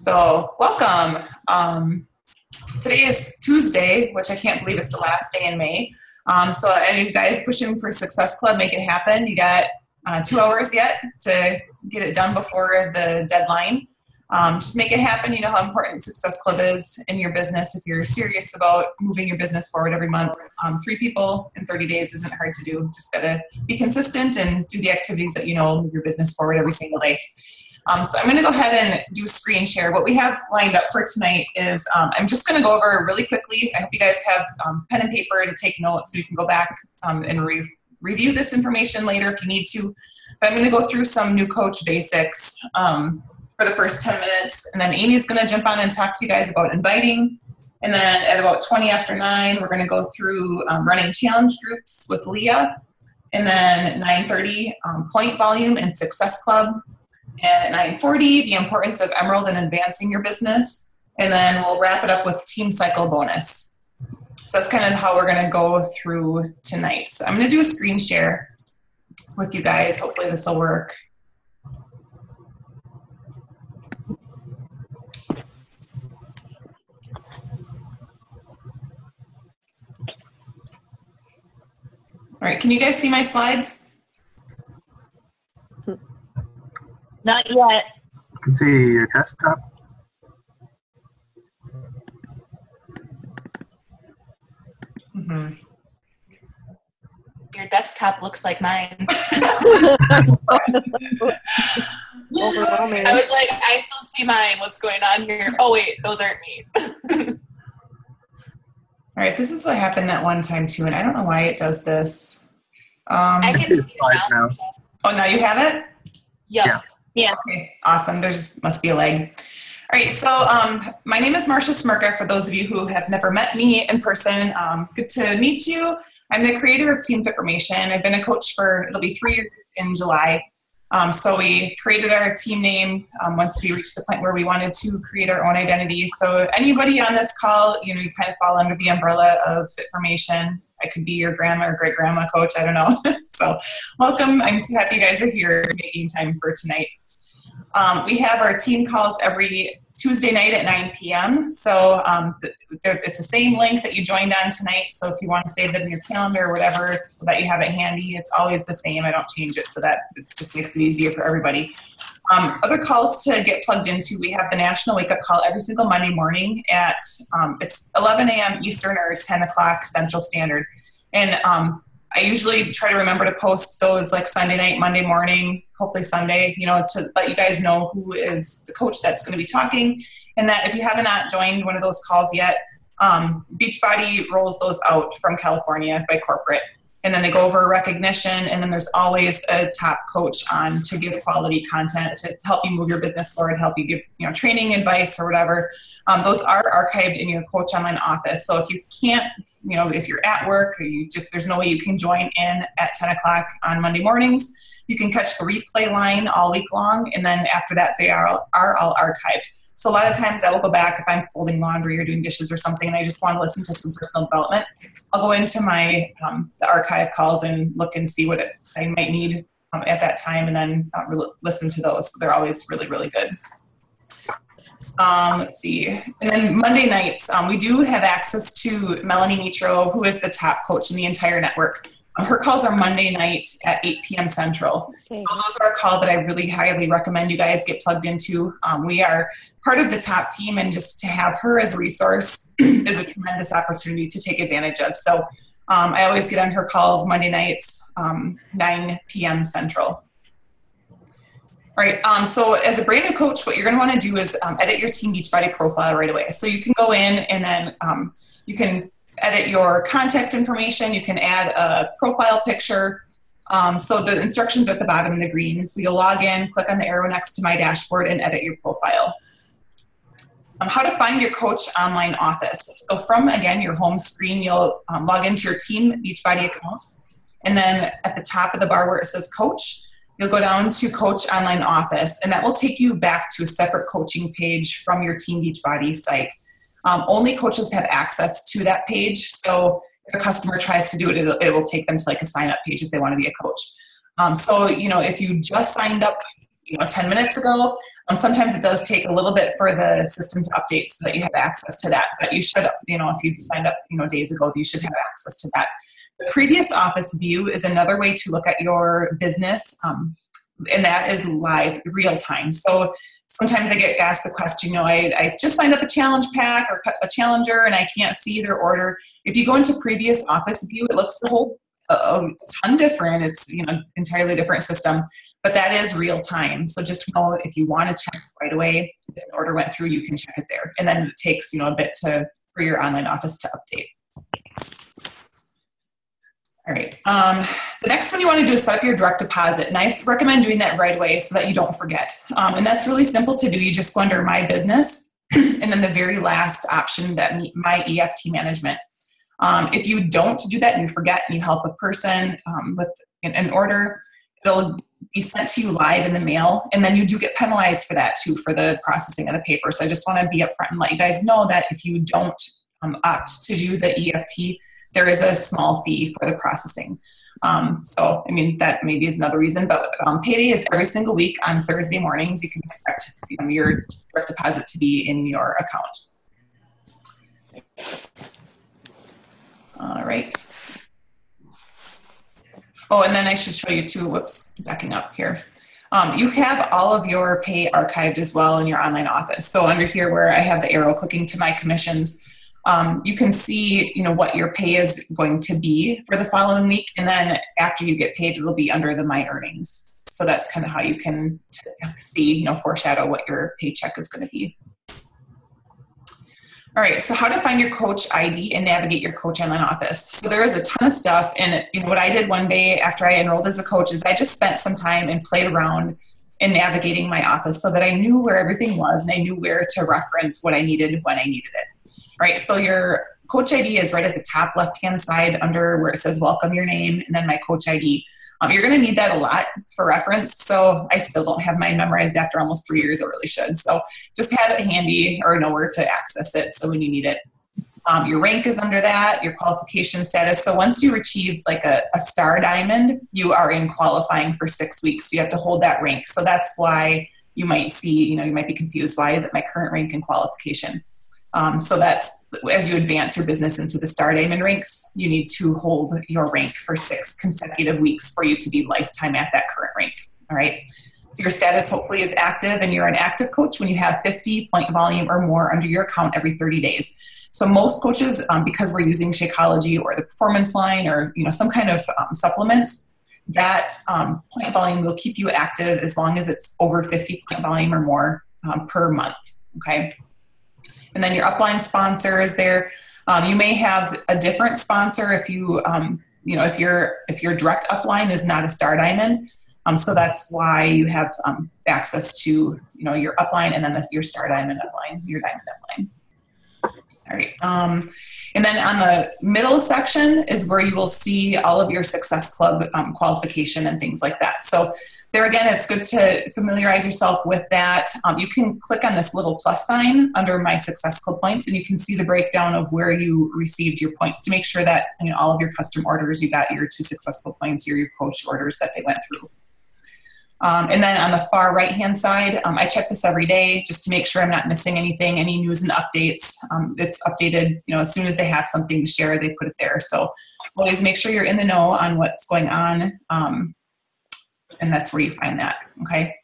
So welcome. Today is Tuesday, which I can't believe it's the last day in May. So any of you guys pushing for Success Club, make it happen. You got 2 hours yet to get it done before the deadline. Just make it happen. You know how important Success Club is in your business. If you're serious about moving your business forward every month, 3 people in 30 days isn't hard to do. Just gotta be consistent and do the activities that you know will move your business forward every single day. So I'm going to go ahead and do a screen share. What we have lined up for tonight is I'm just going to go over really quickly. I hope you guys have pen and paper to take notes so you can go back and review this information later if you need to. But I'm going to go through some new coach basics for the first 10 minutes. And then Amy's going to jump on and talk to you guys about inviting. And then at about 20 after 9, we're going to go through running challenge groups with Leah. And then 9:30, point volume and Success Club. And at 9:40, the importance of Emerald and advancing your business. And then we'll wrap it up with Team Cycle bonus. So that's kind of how we're going to go through tonight. So I'm going to do a screen share with you guys. Hopefully this will work. All right, can you guys see my slides? Not yet. I can see your desktop. Mm-hmm. Your desktop looks like mine. Overwhelming. I was like, I still see mine. What's going on here? Oh, wait, those aren't me. All right, this is what happened that one time too, and I don't know why it does this. I can see it now. Oh, now you have it? Yep. Yeah. Yeah. Okay, awesome. There just must be a lag. All right, so my name is Marsha Smrcka. For those of you who have never met me in person, good to meet you. I'm the creator of Team Fitformation. I've been a coach for, it'll be 3 years in July. So we created our team name once we reached the point where we wanted to create our own identity. So anybody on this call, you know, you kind of fall under the umbrella of Fitformation. I could be your grandma or great-grandma coach, I don't know. So welcome. I'm so happy you guys are here making time for tonight. We have our team calls every Tuesday night at 9 p.m. So it's the same link that you joined on tonight. So if you want to save it in your calendar or whatever so that you have it handy, it's always the same. I don't change it so that it just makes it easier for everybody. Other calls to get plugged into, we have the National Wake Up Call every single Monday morning at it's 11 a.m. Eastern or 10 o'clock Central Standard. And I usually try to remember to post those like Sunday night, Monday morning, hopefully Sunday, you know, to let you guys know who is the coach that's going to be talking. And that if you have not joined one of those calls yet, BeachBody rolls those out from California by corporate. And then they go over recognition, and then there's always a top coach on to give quality content to help you move your business forward, help you give, you know, training advice or whatever. Those are archived in your Coach Online office. So if you can't, you know, if you're at work or you just, there's no way you can join in at 10 o'clock on Monday mornings, you can catch the replay line all week long. And then after that, they are all archived. So a lot of times I will go back if I'm folding laundry or doing dishes or something and I just want to listen to some personal development. I'll go into my the archive calls and look and see what I might need at that time, and then listen to those. They're always really, really good. Let's see. And then Monday nights, we do have access to Melanie Mitro, who is the top coach in the entire network. Her calls are Monday night at 8 p.m. Central. So those are a call that I really highly recommend you guys get plugged into. We are part of the top team, and just to have her as a resource is a tremendous opportunity to take advantage of. So I always get on her calls Monday nights, 9 p.m. Central. All right, so as a brand new coach, what you're going to want to do is edit your Team BeachBody profile right away. So you can go in and then you can edit your contact information. You can add a profile picture. So the instructions are at the bottom in the green. So you'll log in, click on the arrow next to My Dashboard, and edit your profile. How to find your Coach Online office. So from, again, your home screen, you'll log into your Team BeachBody account. And then at the top of the bar where it says Coach, you'll go down to Coach Online Office, and that will take you back to a separate coaching page from your Team BeachBody site. Only coaches have access to that page. So if a customer tries to do it, it will take them to like a sign-up page if they want to be a coach. So, you know, if you just signed up, 10 minutes ago, Sometimes it does take a little bit for the system to update so that you have access to that. But you should, if you've signed up, days ago, you should have access to that. The previous office view is another way to look at your business, and that is live, real time. So sometimes I get asked the question, I just signed up a challenge pack or a challenger and I can't see their order. If you go into previous office view, it looks a ton different. It's, entirely different system, but that is real time. So just know if you want to check right away, if an order went through, you can check it there. And then it takes, a bit for your online office to update. All right. The next one you want to do is set up your direct deposit. And I recommend doing that right away so that you don't forget. And that's really simple to do. You just go under My Business and then the very last option, that My EFT Management. If you don't do that and you forget and you help a person with an order, it'll be sent to you live in the mail. And then you do get penalized for that too, for the processing of the paper. So I just want to be upfront and let you guys know that if you don't opt to do the EFT, there is a small fee for the processing. That maybe is another reason, but payday is every single week on Thursday mornings. You can expect your direct deposit to be in your account. All right. Oh, and then I should show you too, backing up here. You have all of your pay archived as well in your online office. So under here where I have the arrow clicking to my commissions, you can see, what your pay is going to be for the following week. And then after you get paid, it'll be under the My Earnings. So that's kind of how you can see, foreshadow what your paycheck is going to be. All right, so how to find your coach ID and navigate your coach online office. So there is a ton of stuff. And what I did one day after I enrolled as a coach is I just spent some time and played around in navigating my office so that I knew where everything was and I knew where to reference what I needed when I needed it. All right, so your coach ID is right at the top left-hand side under where it says welcome your name and then my coach ID. You're going to need that a lot for reference. So I still don't have mine memorized after almost 3 years. I really should. So just have it handy or know where to access it so when you need it. Your rank is under that, your qualification status. So once you achieve like a star diamond, you are in qualifying for 6 weeks. So you have to hold that rank. So that's why you might see, you might be confused. Why is it my current rank and qualification? So that's as you advance your business into the star diamond ranks, you need to hold your rank for 6 consecutive weeks for you to be lifetime at that current rank. All right. So your status hopefully is active and you're an active coach when you have 50 point volume or more under your account every 30 days. So most coaches, because we're using Shakeology or the Performance Line or some kind of supplements, that point volume will keep you active as long as it's over 50 point volume or more per month. Okay. And then your upline sponsor is there. You may have a different sponsor if you, if your direct upline is not a star diamond. So that's why you have access to, your upline and then your star diamond upline, your diamond upline. All right. And then on the middle section is where you will see all of your Success Club qualification and things like that. So there again, it's good to familiarize yourself with that. You can click on this little plus sign under My Success Club points, and you can see the breakdown of where you received your points to make sure that all of your custom orders, you got your 2 successful points, your coach orders that they went through. And then on the far right-hand side, I check this every day just to make sure I'm not missing anything, any news and updates. It's updated, as soon as they have something to share, they put it there. So always make sure you're in the know on what's going on. And that's where you find that, okay?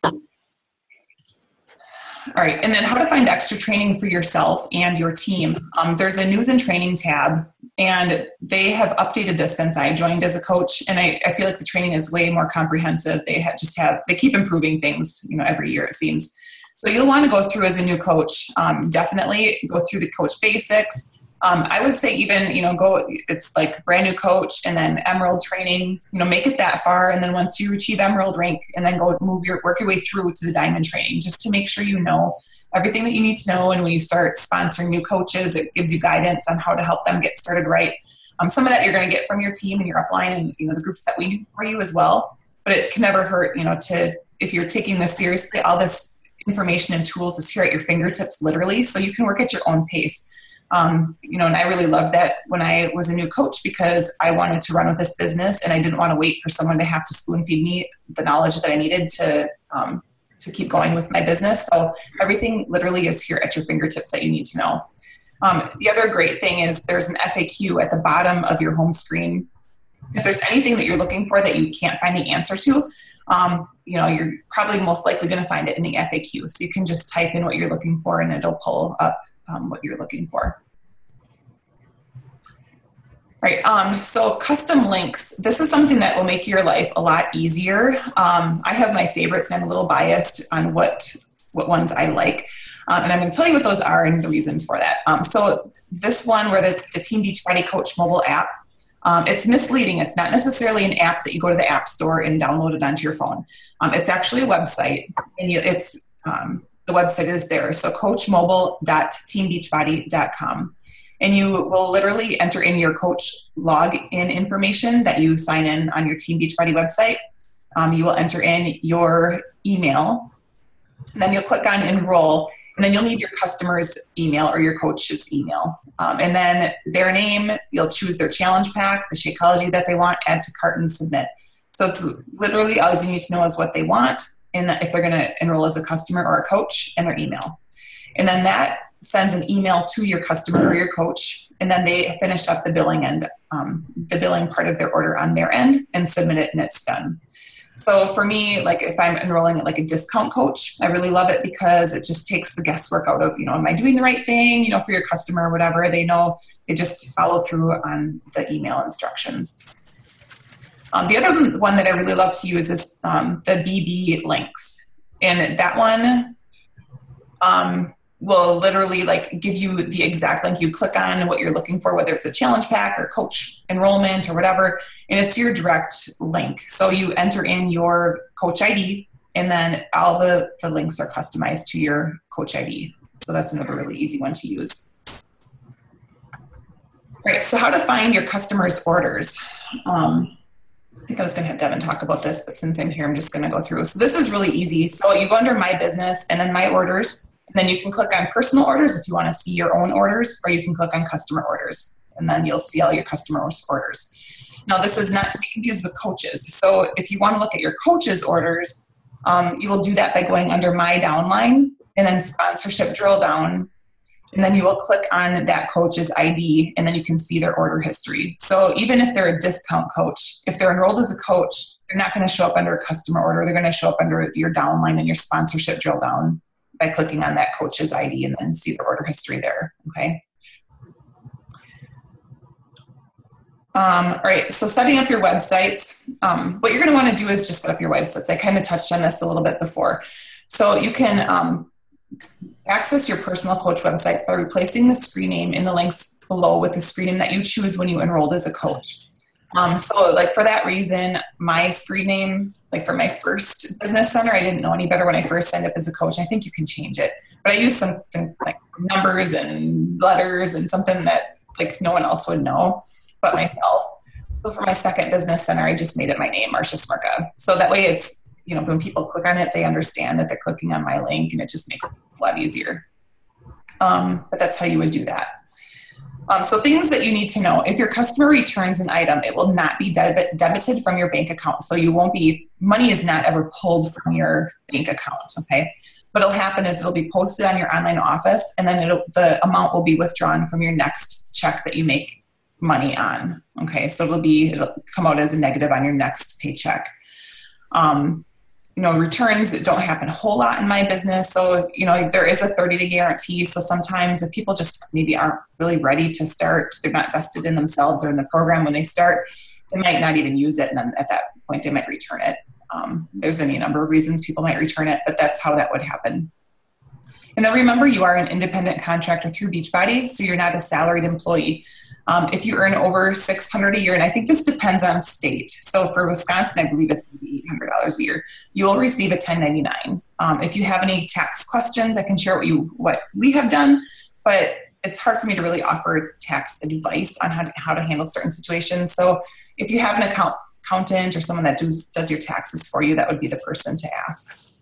All right, and then how to find extra training for yourself and your team. There's a news and training tab, and they have updated this since I joined as a coach, and I feel like the training is way more comprehensive. They keep improving things, every year it seems. So you'll want to go through as a new coach, definitely go through the coach basics. I would say even, it's like brand new coach and then emerald training, make it that far. And then once you achieve emerald rank and then go work your way through to the diamond training, just to make sure you know everything that you need to know. And when you start sponsoring new coaches, it gives you guidance on how to help them get started right. Some of that you're going to get from your team and your upline and, the groups that we do for you as well. But it can never hurt, if you're taking this seriously, all this information and tools is here at your fingertips, literally. So you can work at your own pace. And I really loved that when I was a new coach because I wanted to run with this business and I didn't want to wait for someone to have to spoon feed me the knowledge that I needed to to keep going with my business. So everything literally is here at your fingertips that you need to know. The other great thing is there's an FAQ at the bottom of your home screen. If there's anything that you're looking for that you can't find the answer to, you're probably most likely going to find it in the FAQ. So you can just type in what you're looking for and it'll pull up what you're looking for. Right, so custom links. This is something that will make your life a lot easier. I have my favorites and I'm a little biased on what ones I like. And I'm going to tell you what those are and the reasons for that. So this one where the Team BeachBody Coach mobile app, it's misleading. It's not necessarily an app that you go to the app store and download it onto your phone. It's actually a website, and the website is there. So coachmobile.teambeachbody.com. And you will literally enter in your coach login information that you sign in on your Team Beachbody website. You will enter in your email, and then you'll click on enroll, and then you'll need your customer's email or your coach's email. And then their name, you'll choose their challenge pack, the Shakeology that they want, add to cart and submit. So it's literally all you need to know is what they want, and if they're going to enroll as a customer or a coach, and their email. And then that sends an email to your customer or your coach, and then they finish up the billing part of their order on their end and submit it, and it's done. So for me, like if I'm enrolling at like a discount coach, I really love it because it just takes the guesswork out of, am I doing the right thing, for your customer or whatever. They know, they just follow through on the email instructions. The other one that I really love to use is the BB links. And that one will literally give you the exact link. You click on what you're looking for, whether it's a challenge pack or coach enrollment or whatever, and it's your direct link. So you enter in your coach ID, and then all the links are customized to your coach ID. So that's another really easy one to use. Right, so how to find your customers' orders. I think I was going to have Devon talk about this, but since I'm here, I'm just going to go through. So this is really easy. So you go under My Business and then My Orders, and then you can click on Personal Orders if you want to see your own orders, or you can click on Customer Orders, and then you'll see all your customers' orders. Now, this is not to be confused with coaches. So if you want to look at your coaches' orders, you will do that by going under My Downline and then Sponsorship Drill Down, and then you will click on that coach's ID, and then you can see their order history. So even if they're a discount coach, if they're enrolled as a coach, they're not going to show up under a customer order. They're going to show up under your downline and your sponsorship drill down by clicking on that coach's ID and then see the order history there, okay? All right, so setting up your websites. What you're going to want to do is just set up your websites. I kind of touched on this a little bit before. So you can access your personal coach websites by replacing the screen name in the links below with the screen name that you choose when you enrolled as a coach. So for that reason, my screen name, for my first business center, I didn't know any better when I first signed up as a coach. I think you can change it, but I used something like numbers and letters and something that no one else would know but myself. So for my second business center, I just made it my name, Marsha Smrcka. So that way it's, when people click on it, they understand that they're clicking on my link, and it just makes it a lot easier. But that's how you would do that. So things that you need to know: if your customer returns an item, it will not be debited from your bank account. So money is not ever pulled from your bank account, okay? What'll happen is it'll be posted on your online office, and then the amount will be withdrawn from your next check that you make money on, okay? So it'll come out as a negative on your next paycheck. Returns don't happen a whole lot in my business. So, there is a 30-day guarantee. So sometimes if people just maybe aren't really ready to start, they're not vested in themselves or in the program when they start, they might not even use it. And then at that point, they might return it. There's any number of reasons people might return it, but that's how that would happen. And then remember, you are an independent contractor through BeachBody, so you're not a salaried employee. If you earn over $600 a year, and I think this depends on state. So for Wisconsin, I believe it's maybe $800 a year. You will receive a 1099. If you have any tax questions, I can share what we have done, but it's hard for me to really offer tax advice on how to handle certain situations. So if you have an accountant or someone that does your taxes for you, that would be the person to ask.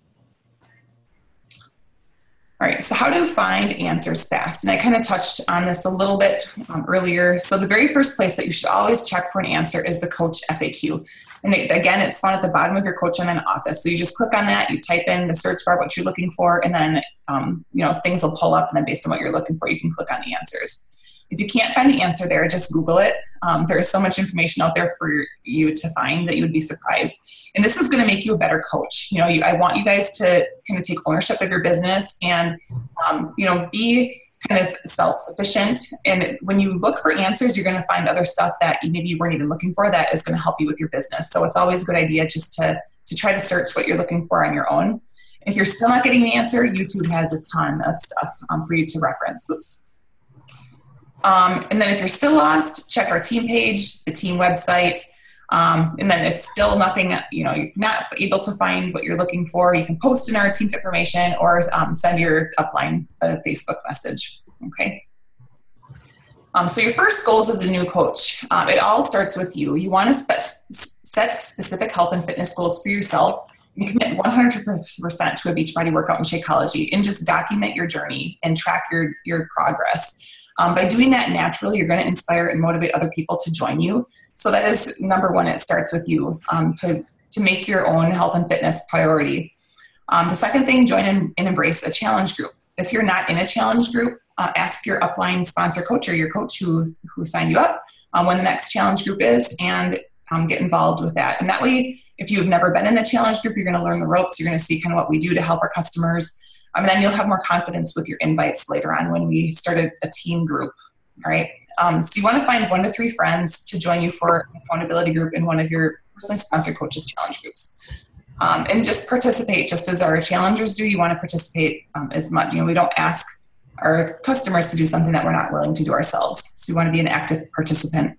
All right, so how to find answers fast. And I kind of touched on this a little bit earlier. So the very first place that you should always check for an answer is the Coach FAQ. And again, it's found at the bottom of your Coach Online office. So you just click on that, you type in the search bar what you're looking for, and then things will pull up, and then based on what you're looking for, you can click on the answers. If you can't find the answer there, just Google it. There is so much information out there for you to find that you would be surprised. And this is going to make you a better coach. I want you guys to kind of take ownership of your business and, be kind of self-sufficient. And when you look for answers, you're going to find other stuff that maybe you weren't even looking for that is going to help you with your business. So it's always a good idea just to try to search what you're looking for on your own. If you're still not getting the answer, YouTube has a ton of stuff for you to reference. Oops. And then if you're still lost, check our team page, the team website. And then if still nothing, you're not able to find what you're looking for, you can post in our team information or send your upline a Facebook message. Okay. So your first goals as a new coach, it all starts with you. You want to set specific health and fitness goals for yourself and commit 100% to a BeachBody workout in Shakeology, and just document your journey and track your progress. By doing that naturally, you're going to inspire and motivate other people to join you. So that is number one. It starts with you to make your own health and fitness priority. The second thing, join and embrace a challenge group. If you're not in a challenge group, ask your upline sponsor coach or your coach who signed you up when the next challenge group is, and get involved with that. And that way, if you've never been in a challenge group, you're going to learn the ropes. You're going to see kind of what we do to help our customers. And then you'll have more confidence with your invites later on when we started a team group. All right. So you want to find 1 to 3 friends to join you for an accountability group in one of your personally sponsored coaches challenge groups. And just participate just as our challengers do. You want to participate as much. We don't ask our customers to do something that we're not willing to do ourselves. So you want to be an active participant.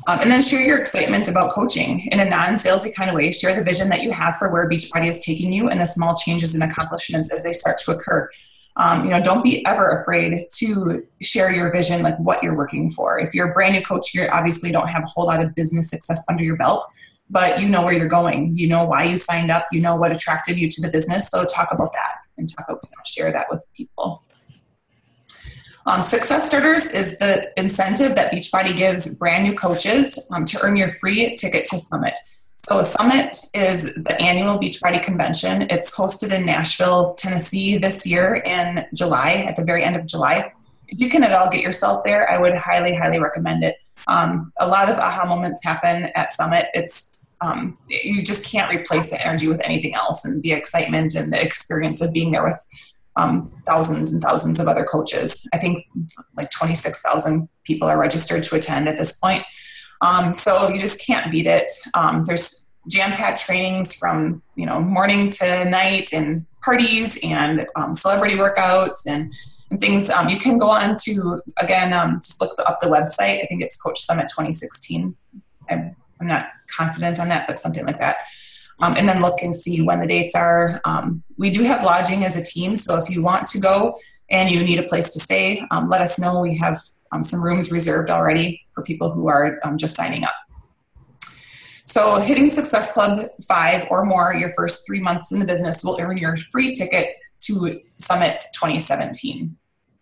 And then share your excitement about coaching in a non-salesy kind of way. Share the vision that you have for where BeachBody is taking you and the small changes and accomplishments as they start to occur. Don't be ever afraid to share your vision, like what you're working for. If you're a brand new coach, you obviously don't have a whole lot of business success under your belt, but you know where you're going. You know why you signed up. You know what attracted you to the business. So talk about that and share that with people. Success Starters is the incentive that BeachBody gives brand new coaches to earn your free ticket to Summit. So Summit is the annual BeachBody convention. It's hosted in Nashville, Tennessee this year in July, at the very end of July. If you can at all get yourself there, I would highly, highly recommend it. A lot of aha moments happen at Summit. It's you just can't replace the energy with anything else, and the excitement and the experience of being there with thousands and thousands of other coaches. I think like 26,000 people are registered to attend at this point. So you just can't beat it. There's jam-packed trainings from, morning to night, and parties and celebrity workouts and things. You can go on to, again, just look up the website. I think it's Coach Summit 2016. I'm not confident on that, but something like that. And then look and see when the dates are. We do have lodging as a team, so if you want to go and you need a place to stay, let us know. We have some rooms reserved already for people who are just signing up. So hitting Success Club 5 or more your first 3 months in the business will earn your free ticket to Summit 2017.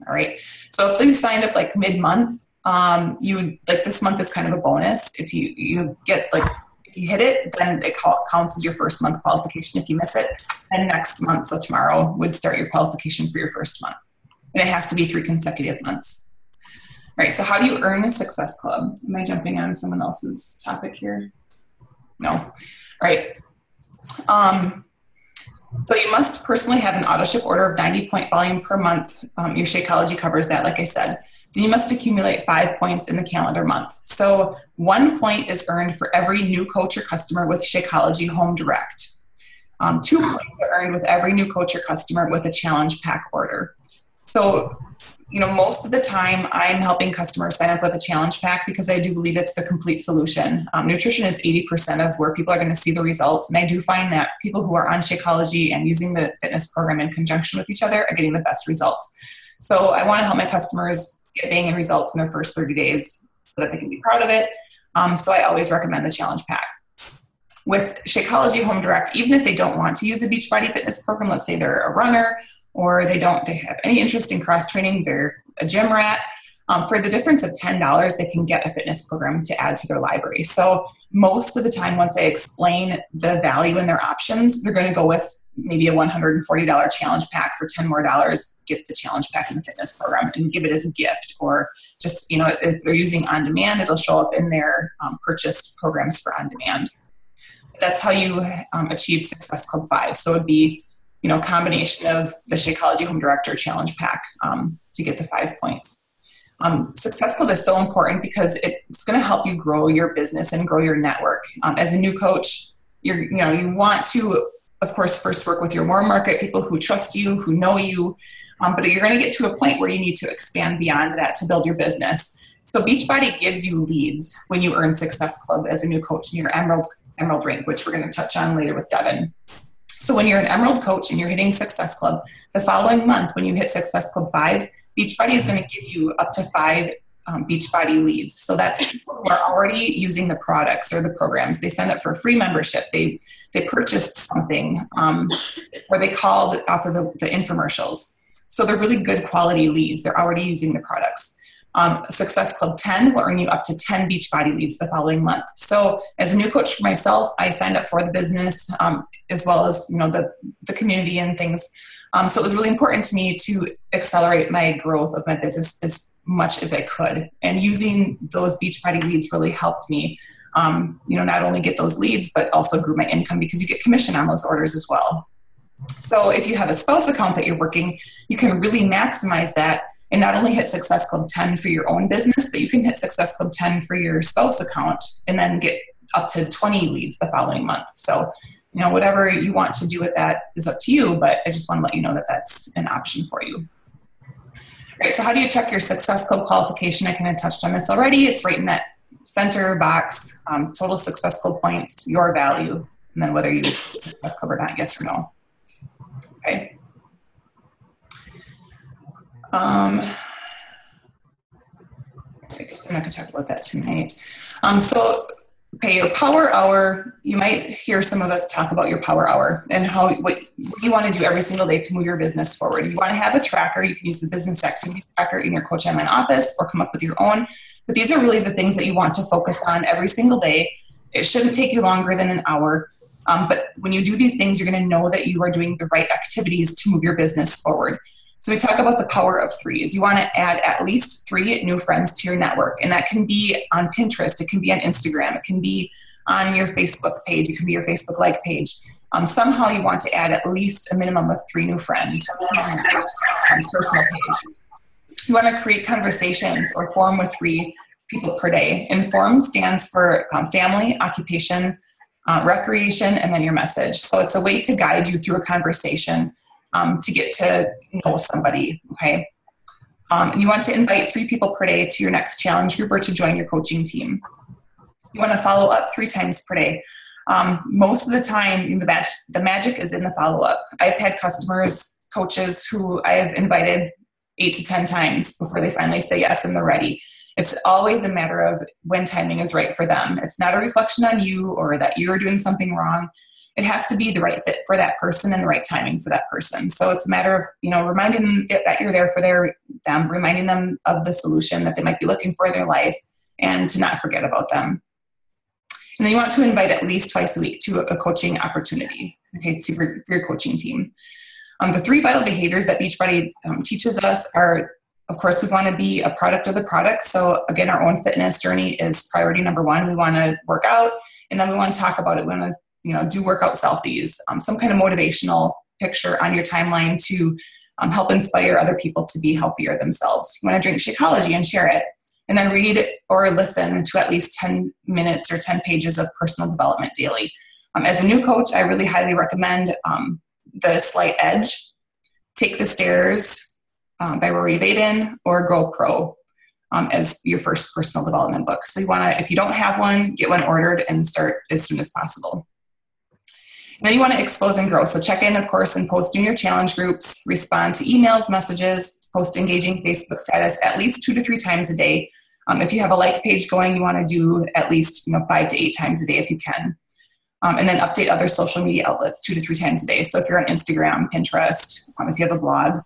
All right. So if you signed up like mid-month, this month is kind of a bonus. If you get if you hit it, then it counts as your first month qualification. If you miss it, then next month, so tomorrow, would start your qualification for your first month. And it has to be 3 consecutive months. All right, so how do you earn a Success Club? Am I jumping on someone else's topic here? No. All right. So you must personally have an auto ship order of 90-point volume per month. Your Shakeology covers that, like I said. Then you must accumulate 5 points in the calendar month. So 1 point is earned for every new coach or customer with Shakeology Home Direct. 2 points are earned with every new coach or customer with a challenge pack order. So, most of the time I'm helping customers sign up with a challenge pack because I do believe it's the complete solution. Nutrition is 80% of where people are going to see the results. And I do find that people who are on Shakeology and using the fitness program in conjunction with each other are getting the best results. So I want to help my customers get banging results in their first 30 days so that they can be proud of it. So I always recommend the challenge pack. With Shakeology Home Direct, even if they don't want to use a BeachBody fitness program, let's say they're a runner or they have any interest in cross training, they're a gym rat. For the difference of $10, they can get a fitness program to add to their library. So most of the time, once I explain the value in their options, they're going to go with maybe a $140 challenge pack for $10 more, get the challenge pack in the fitness program and give it as a gift. Or just, if they're using on demand, it'll show up in their purchased programs for on demand. That's how you achieve Success Club 5. So it'd be, a combination of the Shakeology Home Director Challenge Pack to get the 5 points. Success Club is so important because it's going to help you grow your business and grow your network. As a new coach, you want to, of course, first work with your warm market, people who trust you, who know you, but you're going to get to a point where you need to expand beyond that to build your business. So BeachBody gives you leads when you earn Success Club as a new coach in your Emerald rank, which we're going to touch on later with Devon. So when you're an Emerald coach and you're hitting Success Club, the following month when you hit Success Club 5, BeachBody is going to give you up to 5 BeachBody leads. So that's people who are already using the products or the programs. They signed up for a free membership. They purchased something, or they called off of the infomercials. So they're really good quality leads. They're already using the products. Success Club 10 will earn you up to 10 BeachBody leads the following month. So as a new coach for myself, I signed up for the business as well as the community and things. So it was really important to me to accelerate my growth of my business as much as I could. And using those BeachBody leads really helped me, not only get those leads, but also grew my income because you get commission on those orders as well. So if you have a spouse account that you're working, you can really maximize that and not only hit Success Club 10 for your own business, but you can hit Success Club 10 for your spouse account and then get up to 20 leads the following month. So whatever you want to do with that is up to you, but I just want to let you know that that's an option for you. All right, so how do you check your Success Club qualification? I kind of touched on this already. It's right in that center box, total Success Club points, your value, and then whether you achieve Success Club or not, yes or no. Okay. I guess I'm not going to talk about that tonight. Okay, your power hour, you might hear some of us talk about your power hour and what you want to do every single day to move your business forward. If you want to have a tracker, you can use the business activity tracker in your Coach Online office or come up with your own. But these are really the things that you want to focus on every single day. It shouldn't take you longer than an hour. But when you do these things, you're going to know that you are doing the right activities to move your business forward. So we talk about the power of 3s. You want to add at least 3 new friends to your network. And that can be on Pinterest. It can be on Instagram. It can be on your Facebook page. It can be your Facebook like page. Somehow you want to add at least a minimum of 3 new friends on your personal page. You want to create conversations or form with 3 people per day. And form stands for family, occupation, recreation, and then your message. So it's a way to guide you through a conversation to get to know somebody, okay? You want to invite 3 people per day to your next challenge group or to join your coaching team. You want to follow up 3 times per day. Most of the time, the magic is in the follow-up. I've had customers, coaches who I have invited 8 to 10 times before they finally say yes and they're ready. It's always a matter of when timing is right for them. It's not a reflection on you or that you're doing something wrong. It has to be the right fit for that person and the right timing for that person. So it's a matter of, reminding them that you're there for them, reminding them of the solution that they might be looking for in their life and to not forget about them. And then you want to invite at least twice a week to a coaching opportunity, okay, for your coaching team. The 3 vital behaviors that BeachBody teaches us are, of course, we want to be a product of the product. So again, our own fitness journey is priority number 1. We want to work out, and then we want to talk about it. We want to do workout selfies, some kind of motivational picture on your timeline to help inspire other people to be healthier themselves. You want to drink Shakeology and share it, and then read or listen to at least 10 minutes or 10 pages of personal development daily. As a new coach, I really highly recommend The Slight Edge, Take the Stairs by Rory Vaden, or Go Pro as your first personal development book. So you want to, if you don't have one, get one ordered and start as soon as possible. And then you want to expose and grow. So check in, of course, and post in your challenge groups, respond to emails, messages, post engaging Facebook status at least 2 to 3 times a day. If you have a like page going, you want to do at least 5 to 8 times a day if you can. And then update other social media outlets 2 to 3 times a day. So if you're on Instagram, Pinterest, if you have a blog,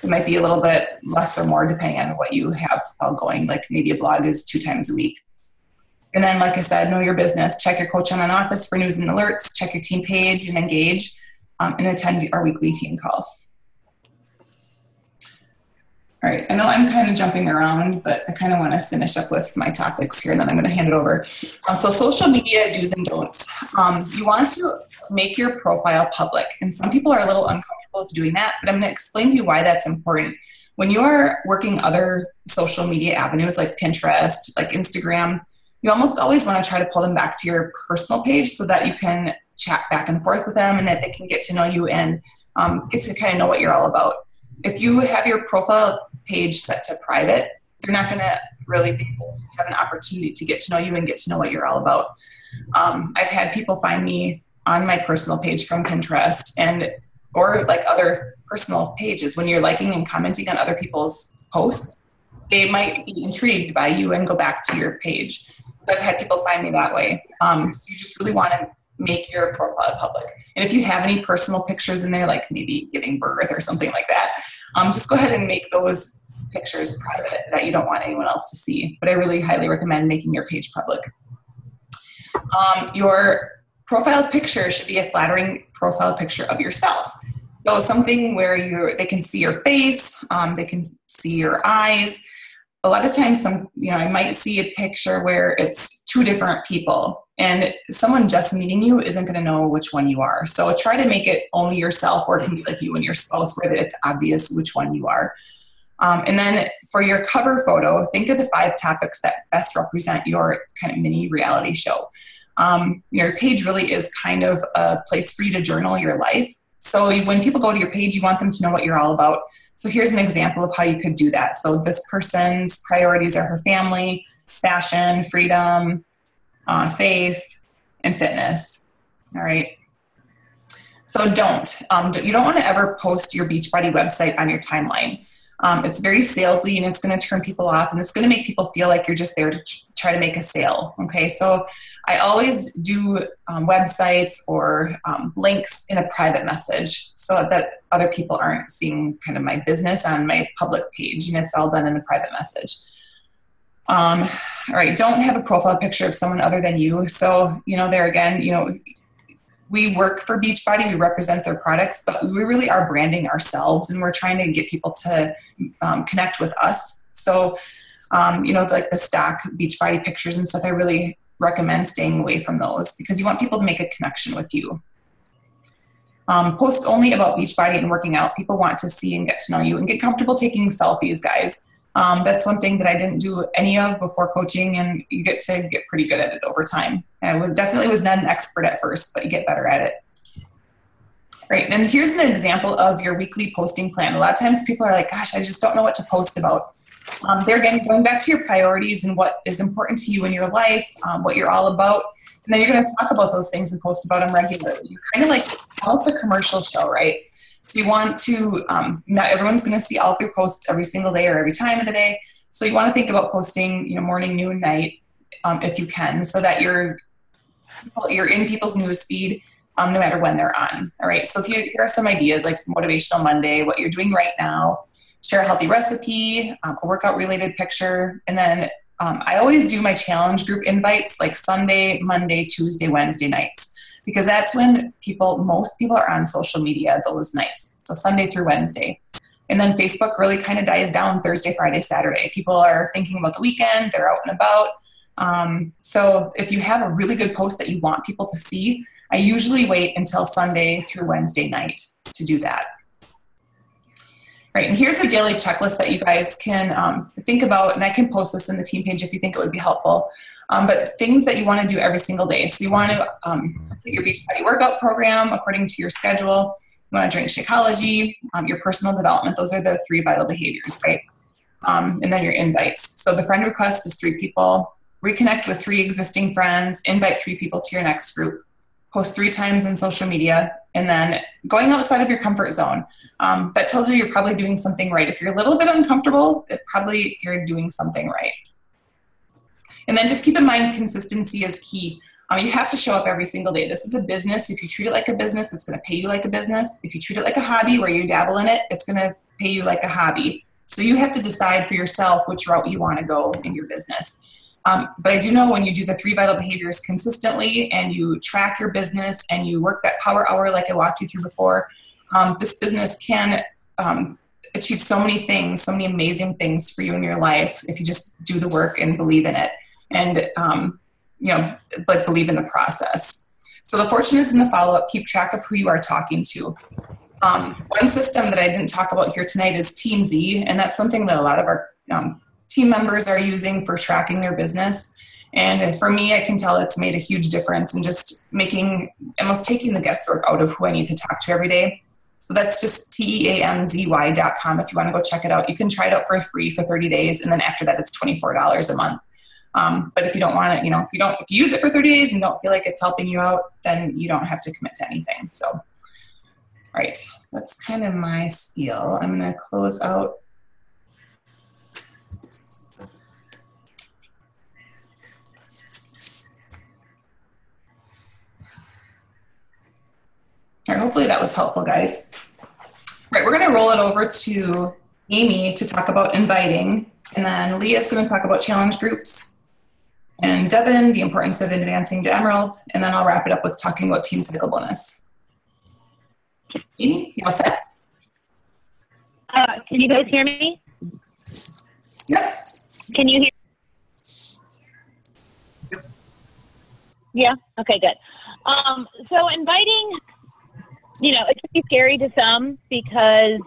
it might be a little bit less or more depending on what you have going. Like maybe a blog is 2 times a week. And then, like I said, know your business. Check your coach on office for news and alerts. Check your team page and engage, and attend our weekly team call. All right, I know I'm kind of jumping around, but I kind of want to finish up with my topics here, and then I'm going to hand it over. So social media do's and don'ts. You want to make your profile public, and some people are a little uncomfortable with doing that, but I'm going to explain to you why that's important. When you are working other social media avenues like Pinterest, like Instagram, you almost always want to try to pull them back to your personal page so that you can chat back and forth with them and that they can get to know you and get to kind of know what you're all about. If you have your profile page set to private, they're not going to really be able to have an opportunity to get to know you and get to know what you're all about. I've had people find me on my personal page from Pinterest or like other personal pages. When you're liking and commenting on other people's posts, they might be intrigued by you and go back to your page. I've had people find me that way. So you just really want to make your profile public. And if you have any personal pictures in there, like maybe giving birth or something like that, just go ahead and make those pictures private that you don't want anyone else to see. But I really highly recommend making your page public. Your profile picture should be a flattering profile picture of yourself. So something where they can see your face, they can see your eyes. A lot of times, I might see a picture where it's 2 different people, and someone just meeting you isn't going to know which one you are. So try to make it only yourself, or it can be like you and your spouse, where it's obvious which one you are. And then for your cover photo, think of the 5 topics that best represent your kind of mini reality show. Your page really is kind of a place for you to journal your life. So when people go to your page, you want them to know what you're all about. So here's an example of how you could do that. So this person's priorities are her family, fashion, freedom, faith, and fitness. All right. So you don't want to ever post your BeachBody website on your timeline. It's very salesy and it's going to turn people off and it's going to make people feel like you're just there to try to make a sale. Okay. So I always do websites or links in a private message so that other people aren't seeing kind of my business on my public page, and it's all done in a private message. All right. Don't have a profile picture of someone other than you. So, there again, we work for BeachBody, we represent their products, but we really are branding ourselves and we're trying to get people to connect with us. So, like the stock BeachBody pictures and stuff, I really recommend staying away from those because you want people to make a connection with you. Post only about BeachBody and working out. People want to see and get to know you and get comfortable taking selfies, guys. That's one thing that I didn't do any of before coaching, and you get to get pretty good at it over time. I definitely was not an expert at first, but you get better at it. Right, and here's an example of your weekly posting plan. A lot of times people are like, gosh, I just don't know what to post about. They're again going back to your priorities and what is important to you in your life, what you're all about, and then you're going to talk about those things and post about them regularly. You're kind of like almost a commercial show, right? So you want to, not everyone's going to see all of your posts every single day or every time of the day. So you want to think about posting, morning, noon, night, if you can, so that you're in people's news feed no matter when they're on. All right. So here are some ideas like Motivational Monday, what you're doing right now, share a healthy recipe, a workout related picture. And then I always do my challenge group invites like Sunday, Monday, Tuesday, Wednesday nights, because that's when most people are on social media those nights. So Sunday through Wednesday. And then Facebook really kind of dies down Thursday, Friday, Saturday. People are thinking about the weekend, they're out and about. So if you have a really good post that you want people to see, I usually wait until Sunday through Wednesday night to do that. Right, and here's a daily checklist that you guys can think about, and I can post this in the team page if you think it would be helpful. But things that you want to do every single day. So you want to complete your BeachBody workout program according to your schedule. You want to drink Shakeology, your personal development. Those are the 3 vital behaviors, right? And then your invites. So the friend request is 3 people. Reconnect with 3 existing friends. Invite 3 people to your next group. Post 3 times in social media. And then going outside of your comfort zone. That tells you you're probably doing something right. If you're a little bit uncomfortable, you're doing something right. And then just keep in mind consistency is key. You have to show up every single day. This is a business. If you treat it like a business, it's going to pay you like a business. If you treat it like a hobby where you dabble in it, it's going to pay you like a hobby. So you have to decide for yourself which route you want to go in your business. But I do know when you do the 3 vital behaviors consistently and you track your business and you work that power hour like I walked you through before, this business can achieve so many things, so many amazing things for you in your life if you just do the work and believe in it and, like believe in the process. So the fortune is in the follow-up. Keep track of who you are talking to. One system that I didn't talk about here tonight is Team Z, and that's something that a lot of our team members are using for tracking their business. And for me, I can tell it's made a huge difference in just almost taking the guesswork out of who I need to talk to every day. So that's just TEAMZY.com if you want to go check it out. You can try it out for free for 30 days, and then after that, it's $24 a month. But if you don't want it, if you use it for 30 days and don't feel like it's helping you out, then you don't have to commit to anything. So, all right, that's kind of my spiel. I'm going to close out. All right, hopefully that was helpful, guys. All right, we're going to roll it over to Amy to talk about inviting, and then Leah's going to talk about challenge groups, and Devon, the importance of advancing to Emerald, and then I'll wrap it up with talking about Team Cycle Bonus. Amy, you all set? Can you guys hear me? Yep. Can you hear? Yeah. Okay. Good. So inviting, it can be scary to some because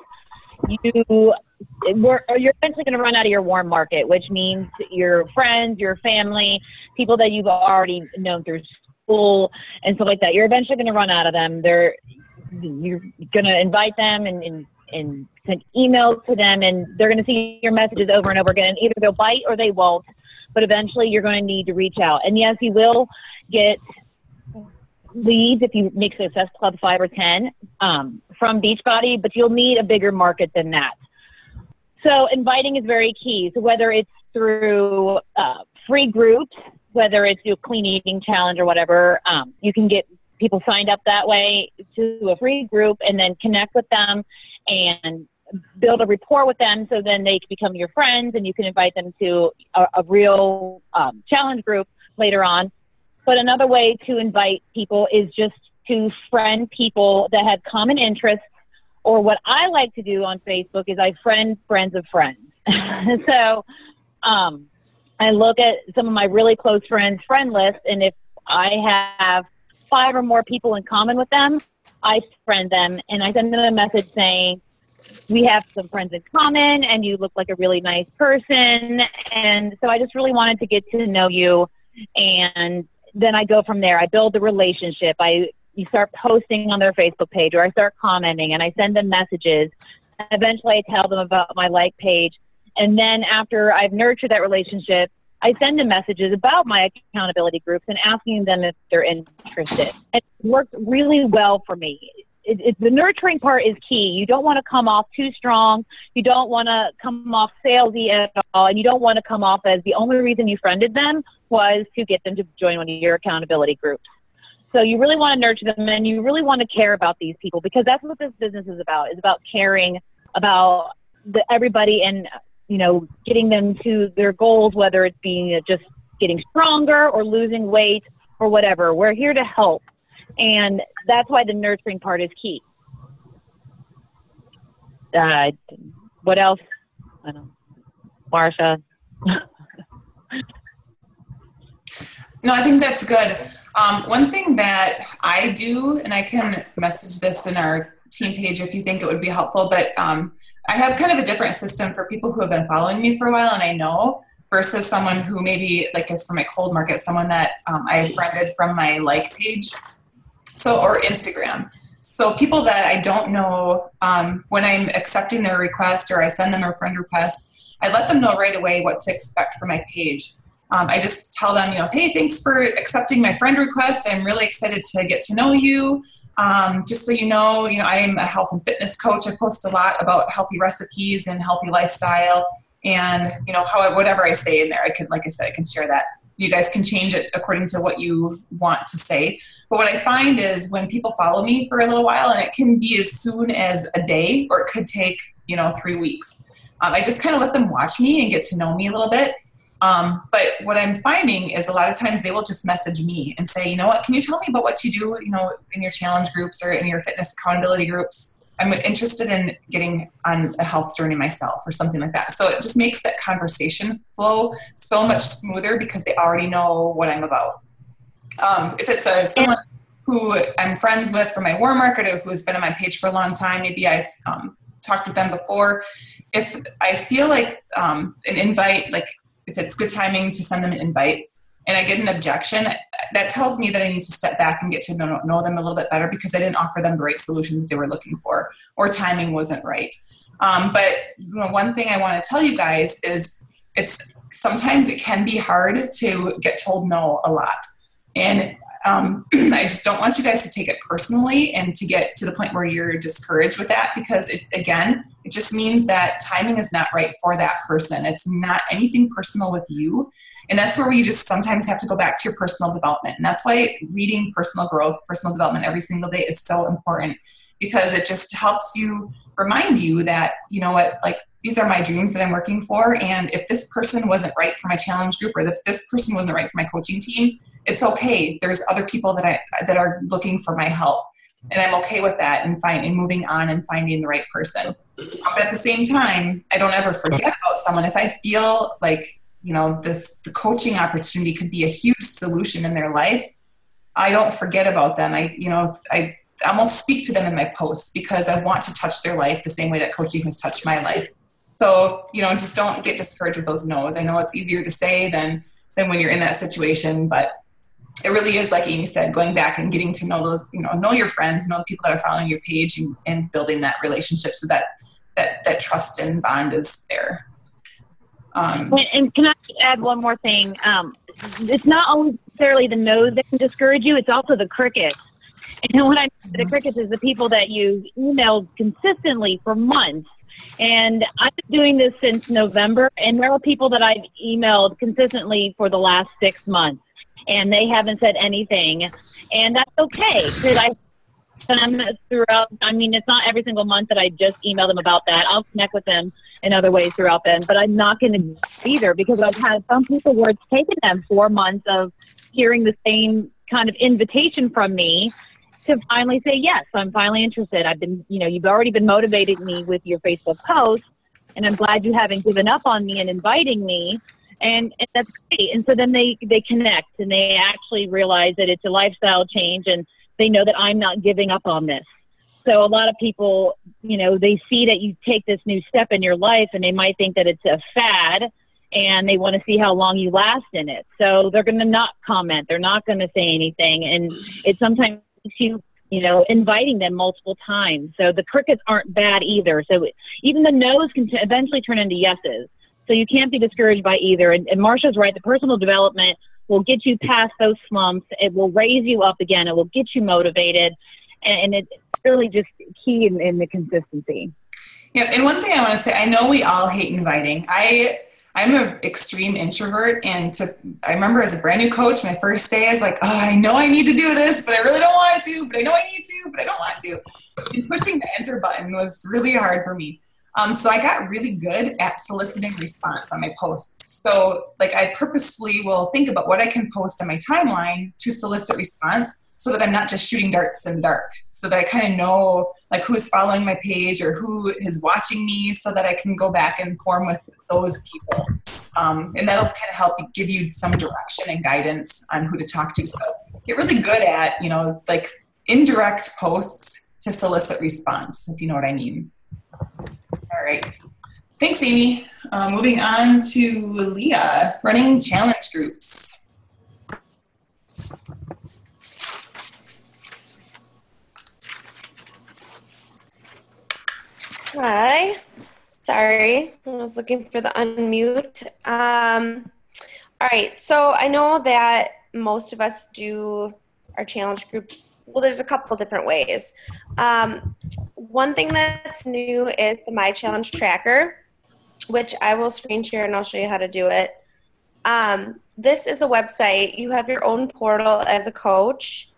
you're eventually going to run out of your warm market, which means your friends, your family, people that you've already known through school and stuff like that. You're eventually going to run out of them. You're going to invite them and send emails to them, and they're going to see your messages over and over again. Either they'll bite or they won't, but eventually you're going to need to reach out. And yes, you will get leads if you make Success Club 5 or 10 from BeachBody, but you'll need a bigger market than that. So inviting is very key. So whether it's through free groups, whether it's through a clean eating challenge or whatever, you can get people signed up that way to a free group and then connect with them and build a rapport with them, so then they can become your friends and you can invite them to a real challenge group later on. But another way to invite people is just to friend people that have common interests, or what I like to do on Facebook is I friend friends of friends. So I look at some of my really close friends' friend list, and if I have 5 or more people in common with them, I friend them and I send them a message saying, we have some friends in common and you look like a really nice person. And so I just really wanted to get to know you. And then I go from there. I build the relationship. You start posting on their Facebook page, or I start commenting and I send them messages. Eventually I tell them about my like page. And then after I've nurtured that relationship, I send them messages about my accountability groups and asking them if they're interested. It worked really well for me. The nurturing part is key. You don't want to come off too strong. You don't want to come off salesy at all. And you don't want to come off as the only reason you friended them was to get them to join one of your accountability groups. So you really want to nurture them, and you really want to care about these people, because that's what this business is about. It's about caring about everybody and, getting them to their goals, whether it's being just getting stronger or losing weight or whatever. We're here to help. And that's why the nurturing part is key. What else? I don't know. Marsha? No, I think that's good. One thing that I do, and I can message this in our team page if you think it would be helpful, but I have kind of a different system for people who have been following me for a while and I know, versus someone who maybe, like is for my cold market, someone that I friended from my like page, or Instagram. So people that I don't know, when I'm accepting their request or I send them a friend request, I let them know right away what to expect from my page. I just tell them, hey, thanks for accepting my friend request. I'm really excited to get to know you. Just so I am a health and fitness coach. I post a lot about healthy recipes and healthy lifestyle, and whatever I say in there, I can, like I said, I can share that. You guys can change it according to what you want to say. But what I find is when people follow me for a little while, and it can be as soon as a day, or it could take, 3 weeks. I just kind of let them watch me and get to know me a little bit. But what I'm finding is a lot of times they will just message me and say, you know what, can you tell me about what you do, in your challenge groups or in your fitness accountability groups? I'm interested in getting on a health journey myself or something like that. So it just makes that conversation flow so much smoother because they already know what I'm about. If it's someone who I'm friends with from my war market or who's been on my page for a long time, maybe I've talked with them before. If I feel like an invite, like if it's good timing to send them an invite and I get an objection, that tells me that I need to step back and get to know them a little bit better because I didn't offer them the right solution that they were looking for or timing wasn't right. But one thing I want to tell you guys is sometimes it can be hard to get told no a lot. And I just don't want you guys to take it personally and to get to the point where you're discouraged with that because, it just means that timing is not right for that person. It's not anything personal with you. And that's where we just sometimes have to go back to your personal development. And that's why reading personal growth, personal development every single day is so important because it just helps you remind you that, you know what, like these are my dreams that I'm working for. And if this person wasn't right for my challenge group or if this person wasn't right for my coaching team, it's okay. There's other people that are looking for my help. And I'm okay with that and moving on and finding the right person. But at the same time, I don't ever forget about someone. If I feel like, the coaching opportunity could be a huge solution in their life, I don't forget about them. I almost speak to them in my posts because I want to touch their life the same way that coaching has touched my life. So, just don't get discouraged with those no's. I know it's easier to say than when you're in that situation, but it really is, like Amy said, going back and getting to know those, know your friends, know the people that are following your page and building that relationship so that trust and bond is there. And can I add one more thing? It's not only necessarily the no's that can discourage you, it's also the crickets. And what I mean by the crickets is the people that you emailed consistently for months. And I've been doing this since November, and there are people that I've emailed consistently for the last 6 months, and they haven't said anything. And that's okay, because it's not every single month that I just email them about that. I'll connect with them in other ways throughout them, but I'm not going to either because I've had some people where it's taken them 4 months of hearing the same kind of invitation from me to finally say, yes, I'm finally interested. I've been, you've already been motivating me with your Facebook post, and I'm glad you haven't given up on me and inviting me. And that's great. And so then they connect and they actually realize that it's a lifestyle change and they know that I'm not giving up on this. So a lot of people, they see that you take this new step in your life and they might think that it's a fad and they want to see how long you last in it. So they're going to not comment. They're not going to say anything. And it sometimes makes you, inviting them multiple times. So the crickets aren't bad either. So even the no's can eventually turn into yeses. So you can't be discouraged by either. And Marsha's right. The personal development will get you past those slumps. It will raise you up again. It will get you motivated. And it's really just key in the consistency. Yeah. And one thing I want to say, I know we all hate inviting. I'm an extreme introvert. And I remember as a brand new coach, my first day, I was like, oh, I know I need to do this, but I really don't want to, but I know I need to, but I don't want to. And pushing the enter button was really hard for me. So I got really good at soliciting response on my posts. So I purposefully will think about what I can post on my timeline to solicit response so that I'm not just shooting darts in the dark, so that I kind of know who's following my page or who is watching me so that I can go back and form with those people. And that'll kind of help give you some direction and guidance on who to talk to. So get really good at, indirect posts to solicit response, if you know what I mean. All right. Thanks, Amy. Moving on to Leah, running challenge groups. Hi. Sorry, I was looking for the unmute. All right, so I know that most of us do our challenge groups. Well, there's a couple different ways. One thing that's new is the My Challenge Tracker, which I will screen share and I'll show you how to do it. this is a website. You have your own portal as a coach.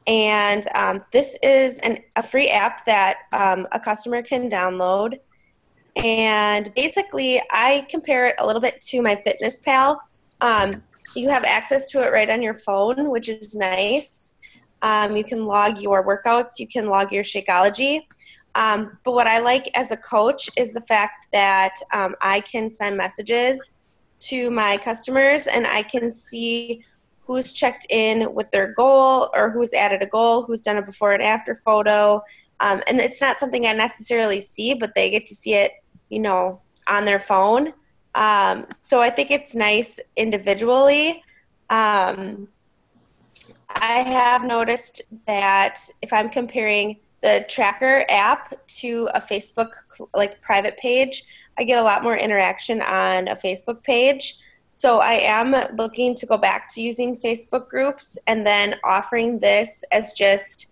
And this is a free app that a customer can download. And basically, I compare it a little bit to MyFitnessPal. You have access to it right on your phone, which is nice. You can log your workouts. You can log your Shakeology. But what I like as a coach is the fact that I can send messages to my customers, and I can see who's checked in with their goal or who's added a goal, who's done a before and after photo. And it's not something I necessarily see, but they get to see it, on their phone. So I think it's nice individually. I have noticed that if I'm comparing the tracker app to a Facebook private page, I get a lot more interaction on a Facebook page. So I am looking to go back to using Facebook groups and then offering this as just,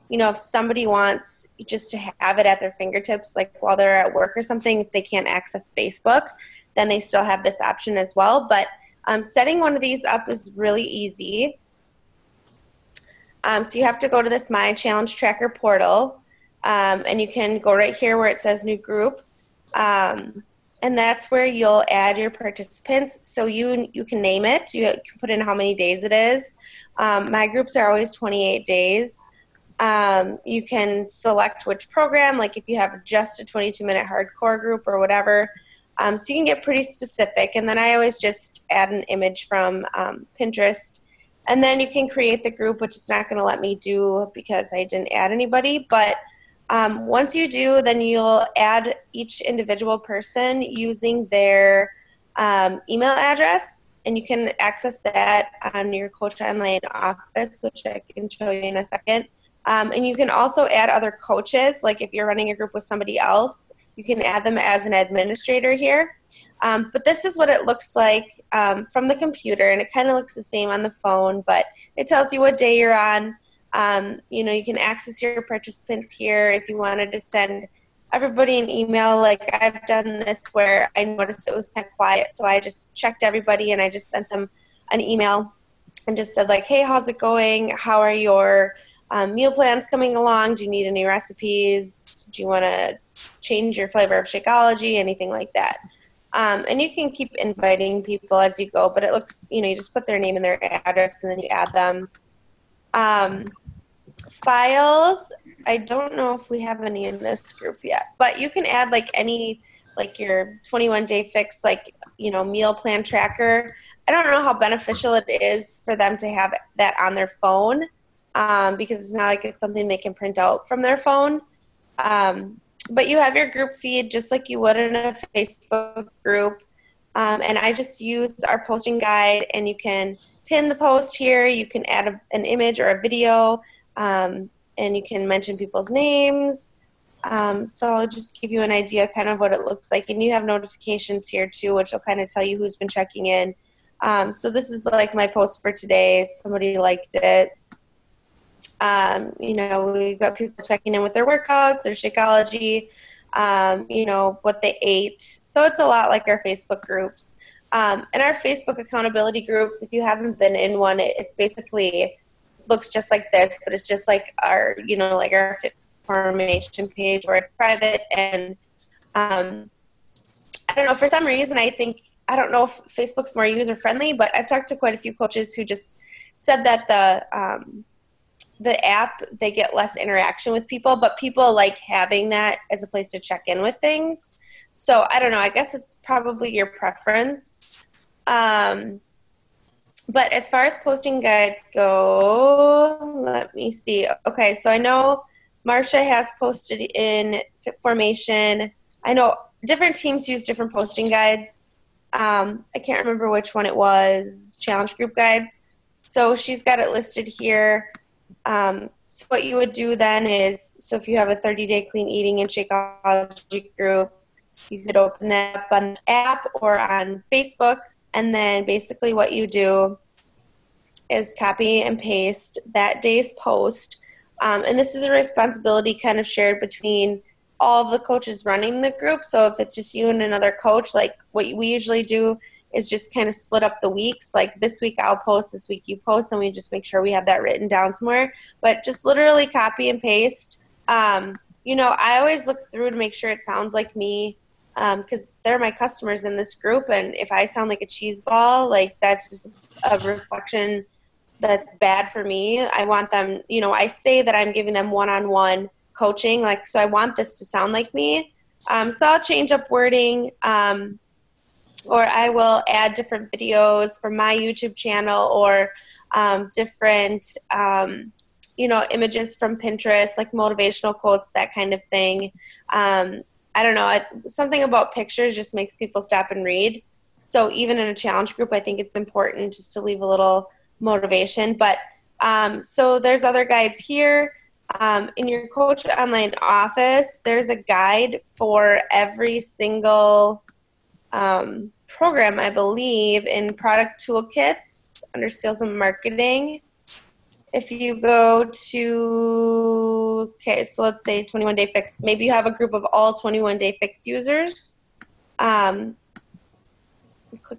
if somebody wants just to have it at their fingertips, like while they're at work or something, if they can't access Facebook, then they still have this option as well. But setting one of these up is really easy. So you have to go to this My Challenge Tracker portal, and you can go right here where it says New Group. And that's where you'll add your participants. So you can name it. You can put in how many days it is. My groups are always 28 days. You can select which program, like if you have just a 22-minute hardcore group or whatever. So you can get pretty specific. And then I always just add an image from Pinterest. And then you can create the group, which it's not going to let me do because I didn't add anybody. But once you do, then you'll add each individual person using their email address, and you can access that on your Coach Online office, which I can show you in a second. And you can also add other coaches, like if you're running a group with somebody else, you can add them as an administrator here. But this is what it looks like from the computer, and it kind of looks the same on the phone, but it tells you what day you're on. You can access your participants here if you wanted to send everybody an email. Like I've done this where I noticed it was kind of quiet, so I just checked everybody and I just sent them an email and just said like, hey, how's it going? How are your meal plans coming along? Do you need any recipes? Do you want to change your flavor of Shakeology? Anything like that. And you can keep inviting people as you go, but it looks, you just put their name and their address and then you add them. Files, I don't know if we have any in this group yet, but you can add your 21-day fix, meal plan tracker. I don't know how beneficial it is for them to have that on their phone because it's not like it's something they can print out from their phone. But you have your group feed just like you would in a Facebook group. And I just use our posting guide, and you can pin the post here. You can add an image or a video, and you can mention people's names. So I'll just give you an idea kind of what it looks like. And you have notifications here too, which will kind of tell you who's been checking in. So this is like my post for today. Somebody liked it. We've got people checking in with their workouts, their Shakeology, what they ate. So it's a lot like our Facebook groups. And our Facebook accountability groups, if you haven't been in one, it's basically looks just like this, but it's just like our, our fit formation page where it's private. And I don't know, for some reason, I don't know if Facebook's more user-friendly, but I've talked to quite a few coaches who just said that the app, they get less interaction with people, but people like having that as a place to check in with things. So I don't know, I guess it's probably your preference. But as far as posting guides go, let me see. Okay, so I know Marsha has posted in Fit Formation. I know different teams use different posting guides. I can't remember which one it was, challenge group guides. So she's got it listed here. So what you would do then is, so if you have a 30-day clean eating and Shakeology group, you could open that up on the app or on Facebook, and then basically what you do is copy and paste that day's post. And this is a responsibility kind of shared between all of the coaches running the group. So if it's just you and another coach, like what we usually do is just kind of split up the weeks. Like this week I'll post, this week you post, and we just make sure we have that written down somewhere. But just literally copy and paste. You know, I always look through to make sure it sounds like me, because they're my customers in this group, and if I sound like a cheese ball, like that's just a reflection that's bad for me. I want them, you know, I say that I'm giving them one-on-one coaching, like, so I want this to sound like me. So I'll change up wording, or I will add different videos from my YouTube channel, or different, you know, images from Pinterest, like motivational quotes, that kind of thing. I don't know, something about pictures just makes people stop and read. So even in a challenge group, I think it's important just to leave a little motivation. But so there's other guides here. In your Coach Online office, there's a guide for every single program, I believe, in product toolkits under sales and marketing. If you go to, okay, so let's say 21 Day Fix. Maybe you have a group of all 21 Day Fix users. Click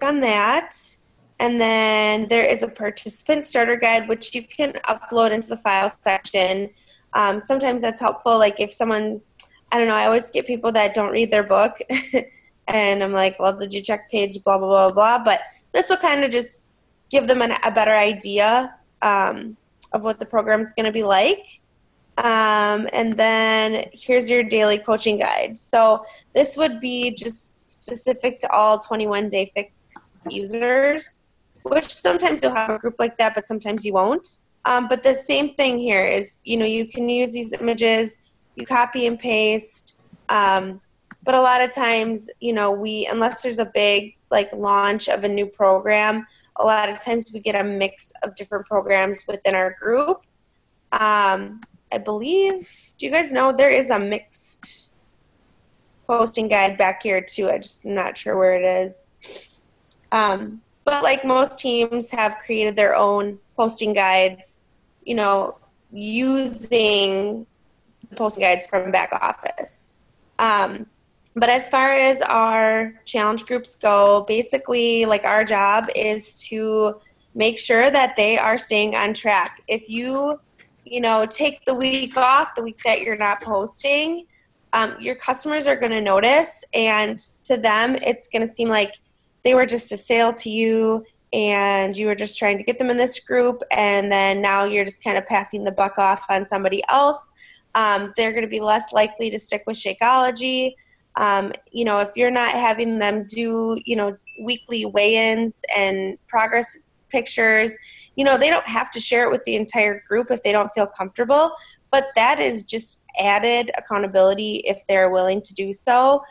on that. And then there is a participant starter guide, which you can upload into the file section. Sometimes that's helpful. Like if someone, I don't know, I always get people that don't read their book. And I'm like, well, did you check page blah, blah, blah, blah. But this will kind of just give them a better idea of what the program is going to be like. And then here's your daily coaching guide. So this would be just specific to all 21 Day Fix users, which sometimes you'll have a group like that, but sometimes you won't. But the same thing here is, you know, you can use these images, you copy and paste. But a lot of times, you know, unless there's a big like launch of a new program, a lot of times we get a mix of different programs within our group. I believe, do you guys know there is a mixed posting guide back here too? I'm just not sure where it is. But like most teams have created their own posting guides, you know, using the posting guides from back office. But as far as our challenge groups go, basically like our job is to make sure that they are staying on track. If you know, take the week off, the week that you're not posting, your customers are going to notice, and to them it's going to seem like they were just a sale to you and you were just trying to get them in this group, and then now you're just kind of passing the buck off on somebody else. They're going to be less likely to stick with Shakeology. You know, if you're not having them do, you know, weekly weigh-ins and progress pictures, you know, they don't have to share it with the entire group if they don't feel comfortable, but that is just added accountability if they're willing to do so.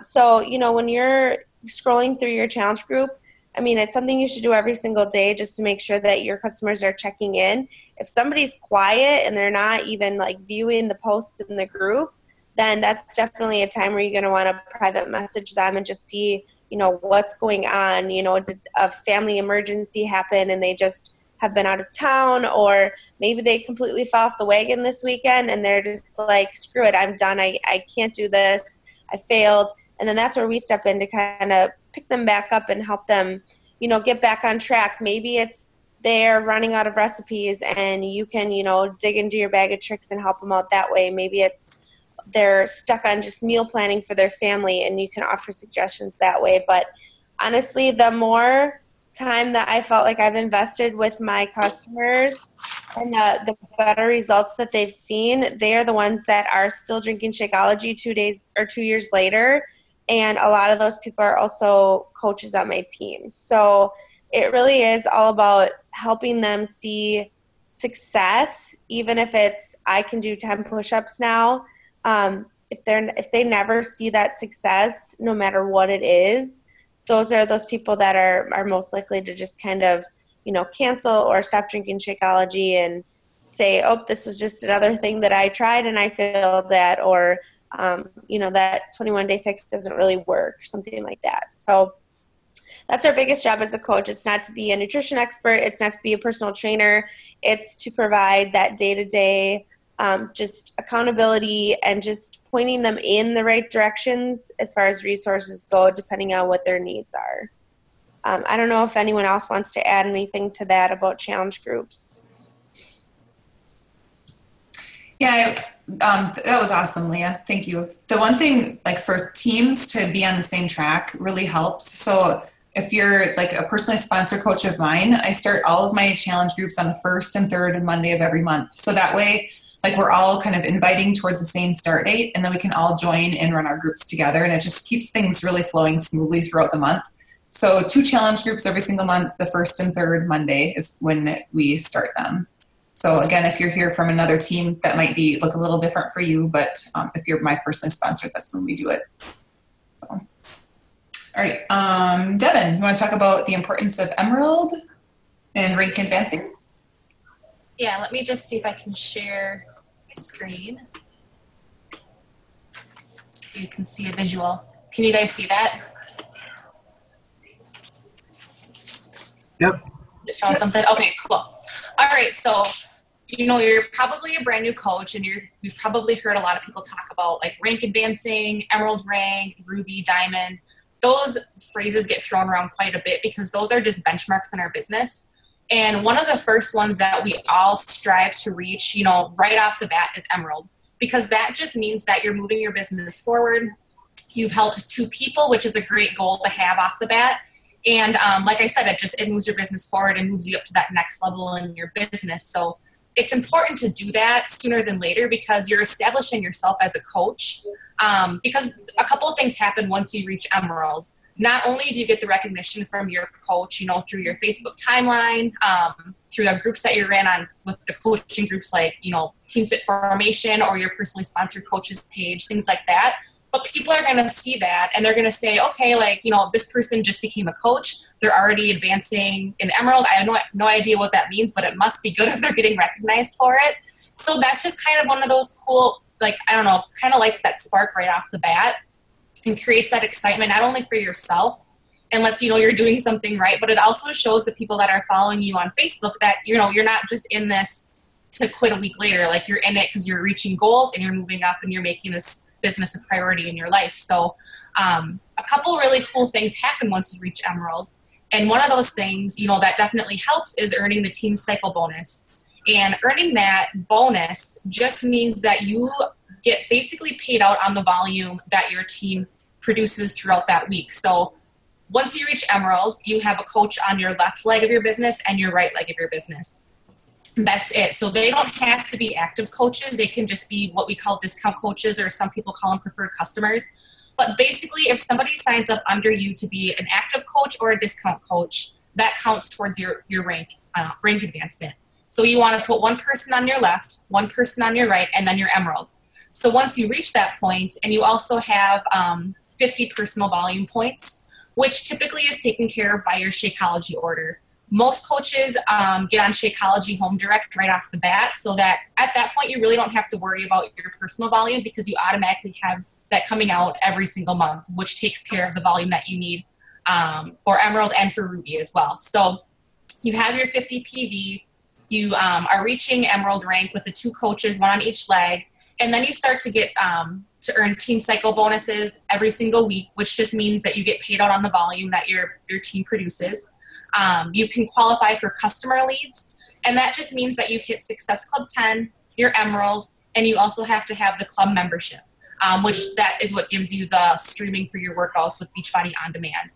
So, you know, when you're scrolling through your challenge group, I mean, it's something you should do every single day just to make sure that your customers are checking in. If somebody's quiet and they're not even like viewing the posts in the group, then that's definitely a time where you're going to want to private message them and just see, you know, what's going on. You know, did a family emergency happen and they just have been out of town, or maybe they completely fell off the wagon this weekend and they're just like, screw it, I'm done. I can't do this. I failed. And then that's where we step in to kind of pick them back up and help them, you know, get back on track. Maybe it's they're running out of recipes and you can, you know, dig into your bag of tricks and help them out that way. Maybe it's they're stuck on just meal planning for their family and you can offer suggestions that way. But honestly, the more time that I felt like I've invested with my customers and the better results that they've seen, they are the ones that are still drinking Shakeology 2 years later. And a lot of those people are also coaches on my team. So it really is all about helping them see success, even if it's I can do 10 push-ups now. If they never see that success, no matter what it is, those are those people that are most likely to just kind of, you know, cancel or stop drinking Shakeology and say, oh, this was just another thing that I tried and I failed at, or, you know, that 21 Day Fix doesn't really work, something like that. So that's our biggest job as a coach. It's not to be a nutrition expert. It's not to be a personal trainer. It's to provide that day-to-day just accountability and just pointing them in the right directions as far as resources go, depending on what their needs are. I don't know if anyone else wants to add anything to that about challenge groups. Yeah, that was awesome, Leah. Thank you. The one thing, like for teams to be on the same track really helps. So if you're like a personally sponsored coach of mine, I start all of my challenge groups on the first and third Monday of every month. So that way, like we're all kind of inviting towards the same start date, and then we can all join and run our groups together. And it just keeps things really flowing smoothly throughout the month. So 2 challenge groups every single month. The first and third Monday is when we start them. So again, if you're here from another team, that might look a little different for you, but if you're my personally sponsored, that's when we do it. So, all right, Devon, you want to talk about the importance of Emerald and rank advancing? Yeah, let me just see if I can share my screen so you can see a visual. Can you guys see that? Yep. It showing something? Okay, cool. All right, so you're probably a brand new coach, and you've probably heard a lot of people talk about like rank advancing, emerald rank, ruby, diamond. Those phrases get thrown around quite a bit because those are just benchmarks in our business. And one of the first ones that we all strive to reach, right off the bat is emerald, because that just means that you're moving your business forward. You've helped 2 people, which is a great goal to have off the bat. And like I said, it moves your business forward and moves you up to that next level in your business. So it's important to do that sooner than later because you're establishing yourself as a coach. Because a couple of things happen once you reach emerald. Not only do you get the recognition from your coach, through your Facebook timeline, through the groups that you're in on with the coaching groups like, Team Fit Formation or your personally sponsored coaches page, things like that. But people are going to see that and they're going to say, okay, this person just became a coach. They're already advancing in Emerald. I have no idea what that means, but it must be good if they're getting recognized for it. So that's just kind of one of those cool, kind of lights that spark right off the bat and creates that excitement, not only for yourself and lets you know you're doing something right, but it also shows the people that are following you on Facebook that, you're not just in this to quit a week later. Like you're in it because you're reaching goals and you're moving up and you're making this business a priority in your life. So a couple really cool things happen once you reach emerald. And one of those things, that definitely helps is earning the team cycle bonus. And earning that bonus just means that you get basically paid out on the volume that your team produces throughout that week. So once you reach emerald, you have a coach on your left leg of your business and your right leg of your business. That's it. So they don't have to be active coaches. They can just be what we call discount coaches, or some people call them preferred customers. But basically, if somebody signs up under you to be an active coach or a discount coach, that counts towards your rank advancement. So you want to put one person on your left, one person on your right, and then your emerald. So once you reach that point, and you also have 50 personal volume points, which typically is taken care of by your Shakeology order. Most coaches get on Shakeology Home Direct right off the bat, so that at that point you really don't have to worry about your personal volume because you automatically have that coming out every single month, which takes care of the volume that you need for Emerald and for Ruby as well. So you have your 50 PV, you are reaching Emerald rank with the 2 coaches, one on each leg, and then you start to get to earn team cycle bonuses every single week, which just means that you get paid out on the volume that your team produces. You can qualify for customer leads, and that just means that you've hit Success Club 10, your Emerald, and you also have to have the club membership, which that is what gives you the streaming for your workouts with BeachBody On Demand.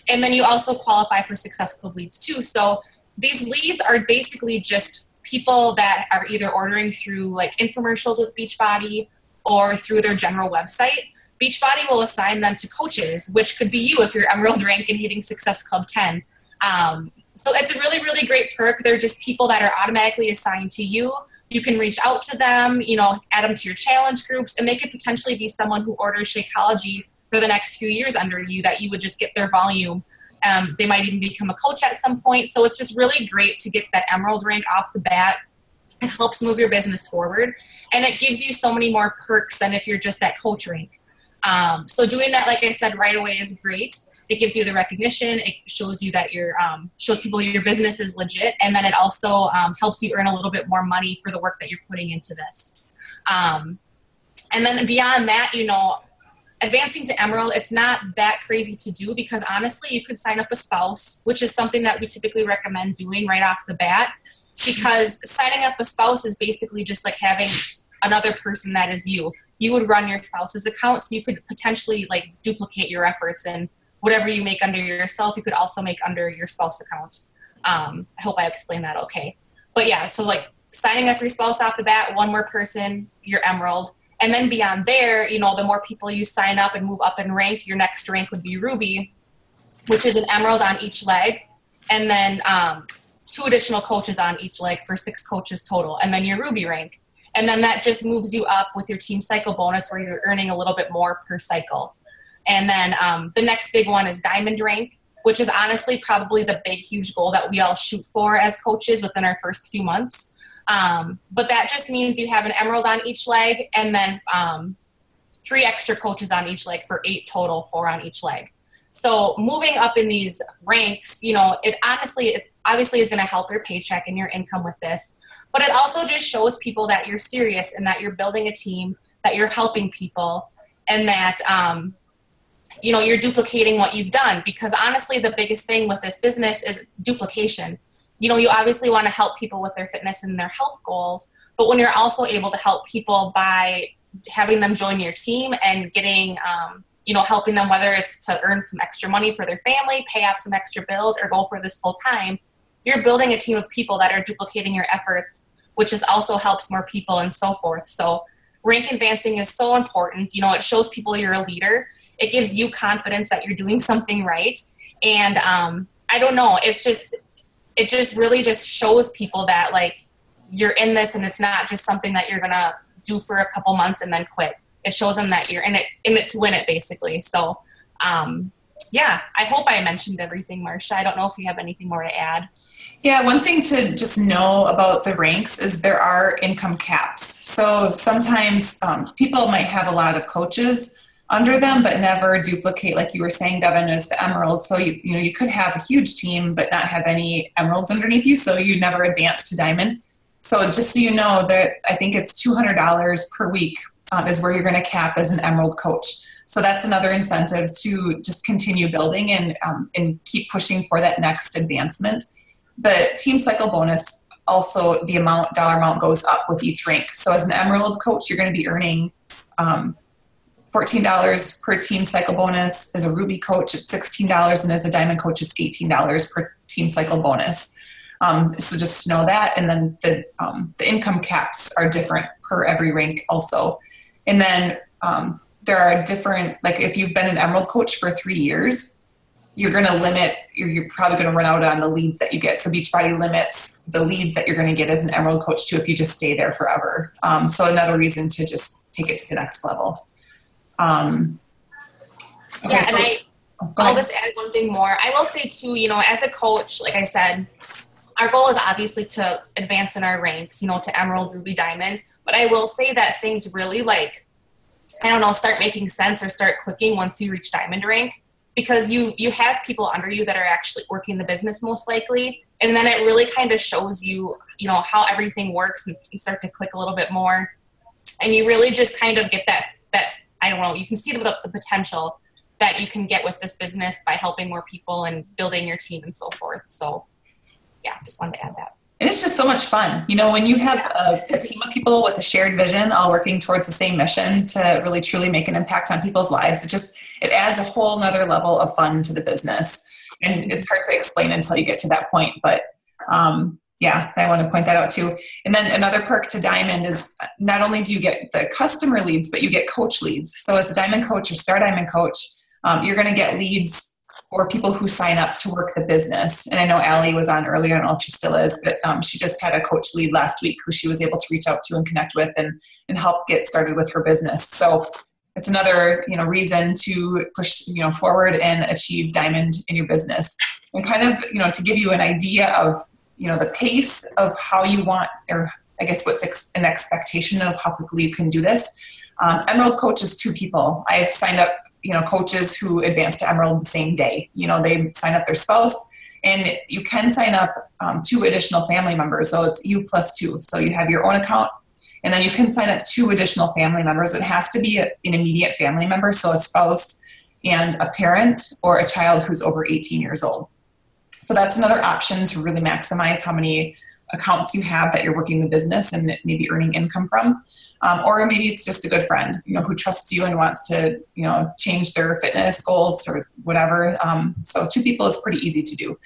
And then you also qualify for Success Club leads too. So these leads are basically just people that are either ordering through like infomercials with BeachBody or through their general website. BeachBody will assign them to coaches, which could be you if you're Emerald rank and hitting Success Club 10. So it's a really, really great perk. They're just people that are automatically assigned to you. You can reach out to them, add them to your challenge groups, and they could potentially be someone who orders Shakeology for the next few years under you that you would just get their volume. They might even become a coach at some point. So it's just really great to get that Emerald rank off the bat. It helps move your business forward, and it gives you so many more perks than if you're just at coach rank. So doing that, like I said, right away is great. It gives you the recognition. It shows you that shows people your business is legit. And then it also helps you earn a little bit more money for the work that you're putting into this. And then beyond that, advancing to Emerald, it's not that crazy to do because honestly, you could sign up a spouse, which is something that we typically recommend doing right off the bat, because signing up a spouse is basically just like having another person that is you. You would run your spouse's account, so you could potentially like duplicate your efforts, and whatever you make under yourself, you could also make under your spouse account. I hope I explained that okay. But yeah, so like signing up your spouse off the bat, one more person, you're Emerald. And then beyond there, you know, the more people you sign up and move up in rank, your next rank would be Ruby, which is an Emerald on each leg. And then 2 additional coaches on each leg for 6 coaches total. And then your Ruby rank. And then that just moves you up with your team cycle bonus where you're earning a little bit more per cycle. And then the next big one is Diamond rank, which is honestly probably the big, huge goal that we all shoot for as coaches within our first few months. But that just means you have an Emerald on each leg and then 3 extra coaches on each leg for 8 total, 4 on each leg. So moving up in these ranks, you know, it obviously is going to help your paycheck and your income with this, but it also just shows people that you're serious and that you're building a team, that you're helping people, and that, you know, you're duplicating what you've done, because honestly, the biggest thing with this business is duplication. You know, you obviously want to help people with their fitness and their health goals, but when you're also able to help people by having them join your team and getting, you know, helping them, whether it's to earn some extra money for their family, pay off some extra bills, or go for this full time, you're building a team of people that are duplicating your efforts, which is also helps more people and so forth. So rank advancing is so important. You know, it shows people you're a leader. It gives you confidence that you're doing something right. And I don't know, it just really just shows people that like you're in this and it's not just something that you're gonna do for a couple months and then quit. It shows them that you're in it to win it, basically. So yeah, I hope I mentioned everything, Marsha. I don't know if you have anything more to add. Yeah, one thing to just know about the ranks is there are income caps. So sometimes people might have a lot of coaches under them, but never duplicate, like you were saying, Devon, as the Emerald. So you could have a huge team, but not have any Emeralds underneath you, so you never advance to Diamond. So just so you know, that I think it's $200 per week is where you're going to cap as an Emerald coach. So that's another incentive to just continue building and keep pushing for that next advancement. The team cycle bonus, also the dollar amount goes up with each rank. So as an Emerald coach, you're going to be earning $14 per team cycle bonus. As a Ruby coach, it's $16, and as a Diamond coach, it's $18 per team cycle bonus. So just know that. And then the income caps are different per every rank also. And then there are different, like if you've been an Emerald coach for 3 years, you're going to limit, you're probably going to run out on the leads that you get. So BeachBody limits the leads that you're going to get as an Emerald coach too if you just stay there forever. So another reason to just take it to the next level. Okay, yeah, and I'll just add one thing more. I will say too, you know, as a coach, like I said, our goal is obviously to advance in our ranks, you know, to Emerald, Ruby, Diamond. But I will say that things really start making sense or start clicking once you reach Diamond rank, because you have people under you that are actually working the business most likely. And then it really kind of shows you, you know, how everything works, and you start to click a little bit more. And you really just kind of get that I don't know, you can see the potential that you can get with this business by helping more people and building your team and so forth. So yeah, just wanted to add that. And it's just so much fun. You know, when you have a team of people with a shared vision, all working towards the same mission to really truly make an impact on people's lives, it adds a whole nother level of fun to the business. And it's hard to explain until you get to that point. But yeah, I want to point that out too. And then another perk to Diamond is not only do you get the customer leads, but you get coach leads. So as a Diamond coach or Star Diamond coach, you're going to get leads for people who sign up to work the business. And I know Allie was on earlier, I don't know if she still is, but she just had a coach lead last week who she was able to reach out to and connect with and help get started with her business. So it's another, you know, reason to push, you know, forward and achieve Diamond in your business. And kind of, you know, to give you an idea of, you know, the pace of how you want, or I guess what's an expectation of how quickly you can do this. Emerald coach is 2 people. I've signed up, you know, coaches who advance to Emerald the same day. You know, they sign up their spouse, and you can sign up 2 additional family members. So it's you plus 2. So you have your own account, And then you can sign up 2 additional family members. It has to be an immediate family member, so a spouse and a parent or a child who's over 18 years old. So that's another option to really maximize how many accounts you have that you're working the business and maybe earning income from. Or maybe it's just a good friend, who trusts you and wants to, change their fitness goals or whatever. So 2 people is pretty easy to do.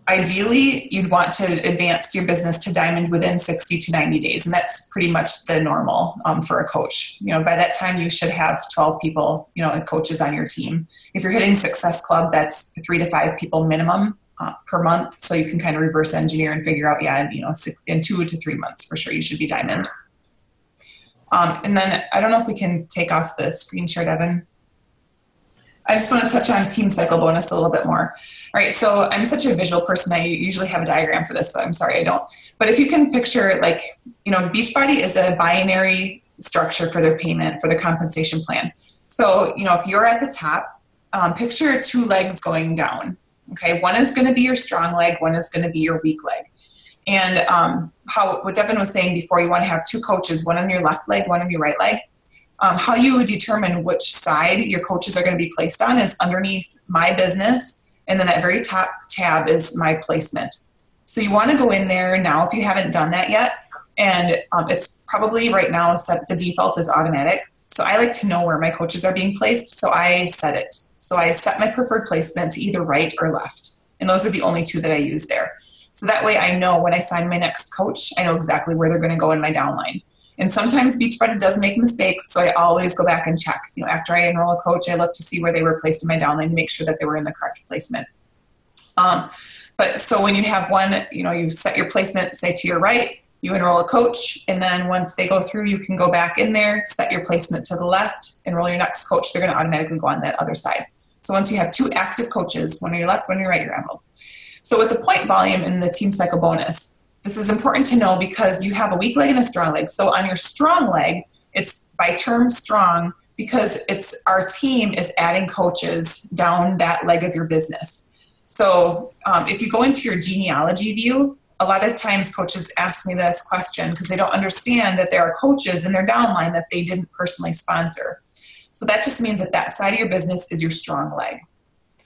Ideally, you'd want to advance your business to Diamond within 60 to 90 days. And that's pretty much the normal for a coach. By that time, you should have 12 people, coaches on your team. If you're hitting Success Club, that's 3 to 5 people minimum per month. So you can kind of reverse engineer and figure out, in 2 to 3 months, for sure, you should be Diamond. And then I don't know if we can take off the screen share, Devon. I just want to touch on team cycle bonus a little bit more. All right, so I'm such a visual person. I usually have a diagram for this, so I'm sorry I don't. But if you can picture, BeachBody is a binary structure for their payment, for their compensation plan. So, if you're at the top, picture 2 legs going down. Okay, one is going to be your strong leg, one is going to be your weak leg. And what Devon was saying before, you want to have 2 coaches, one on your left leg, one on your right leg. How you determine which side your coaches are going to be placed on is underneath My Business, and then that very top tab is My Placement. So you want to go in there now if you haven't done that yet, and it's probably right now set, the default is automatic. So I like to know where my coaches are being placed, so I set it. So I set my preferred placement to either right or left, and those are the only 2 that I use there. So that way I know when I sign my next coach, I know exactly where they're going to go in my downline. And sometimes BeachBody does make mistakes, so I always go back and check. After I enroll a coach, I look to see where they were placed in my downline to make sure that they were in the correct placement. But so when you have one, you set your placement, say to your right, you enroll a coach, and then once they go through, you can go back in there, set your placement to the left, enroll your next coach. They're going to automatically go on that other side. So once you have 2 active coaches, one on your left, one on your right, you're enrolled. So with the point volume in the team cycle bonus, this is important to know because you have a weak leg and a strong leg. So on your strong leg, it's by term strong because our team is adding coaches down that leg of your business. So if you go into your genealogy view, a lot of times coaches ask me this question because they don't understand that there are coaches in their downline that they didn't personally sponsor. So that just means that side of your business is your strong leg.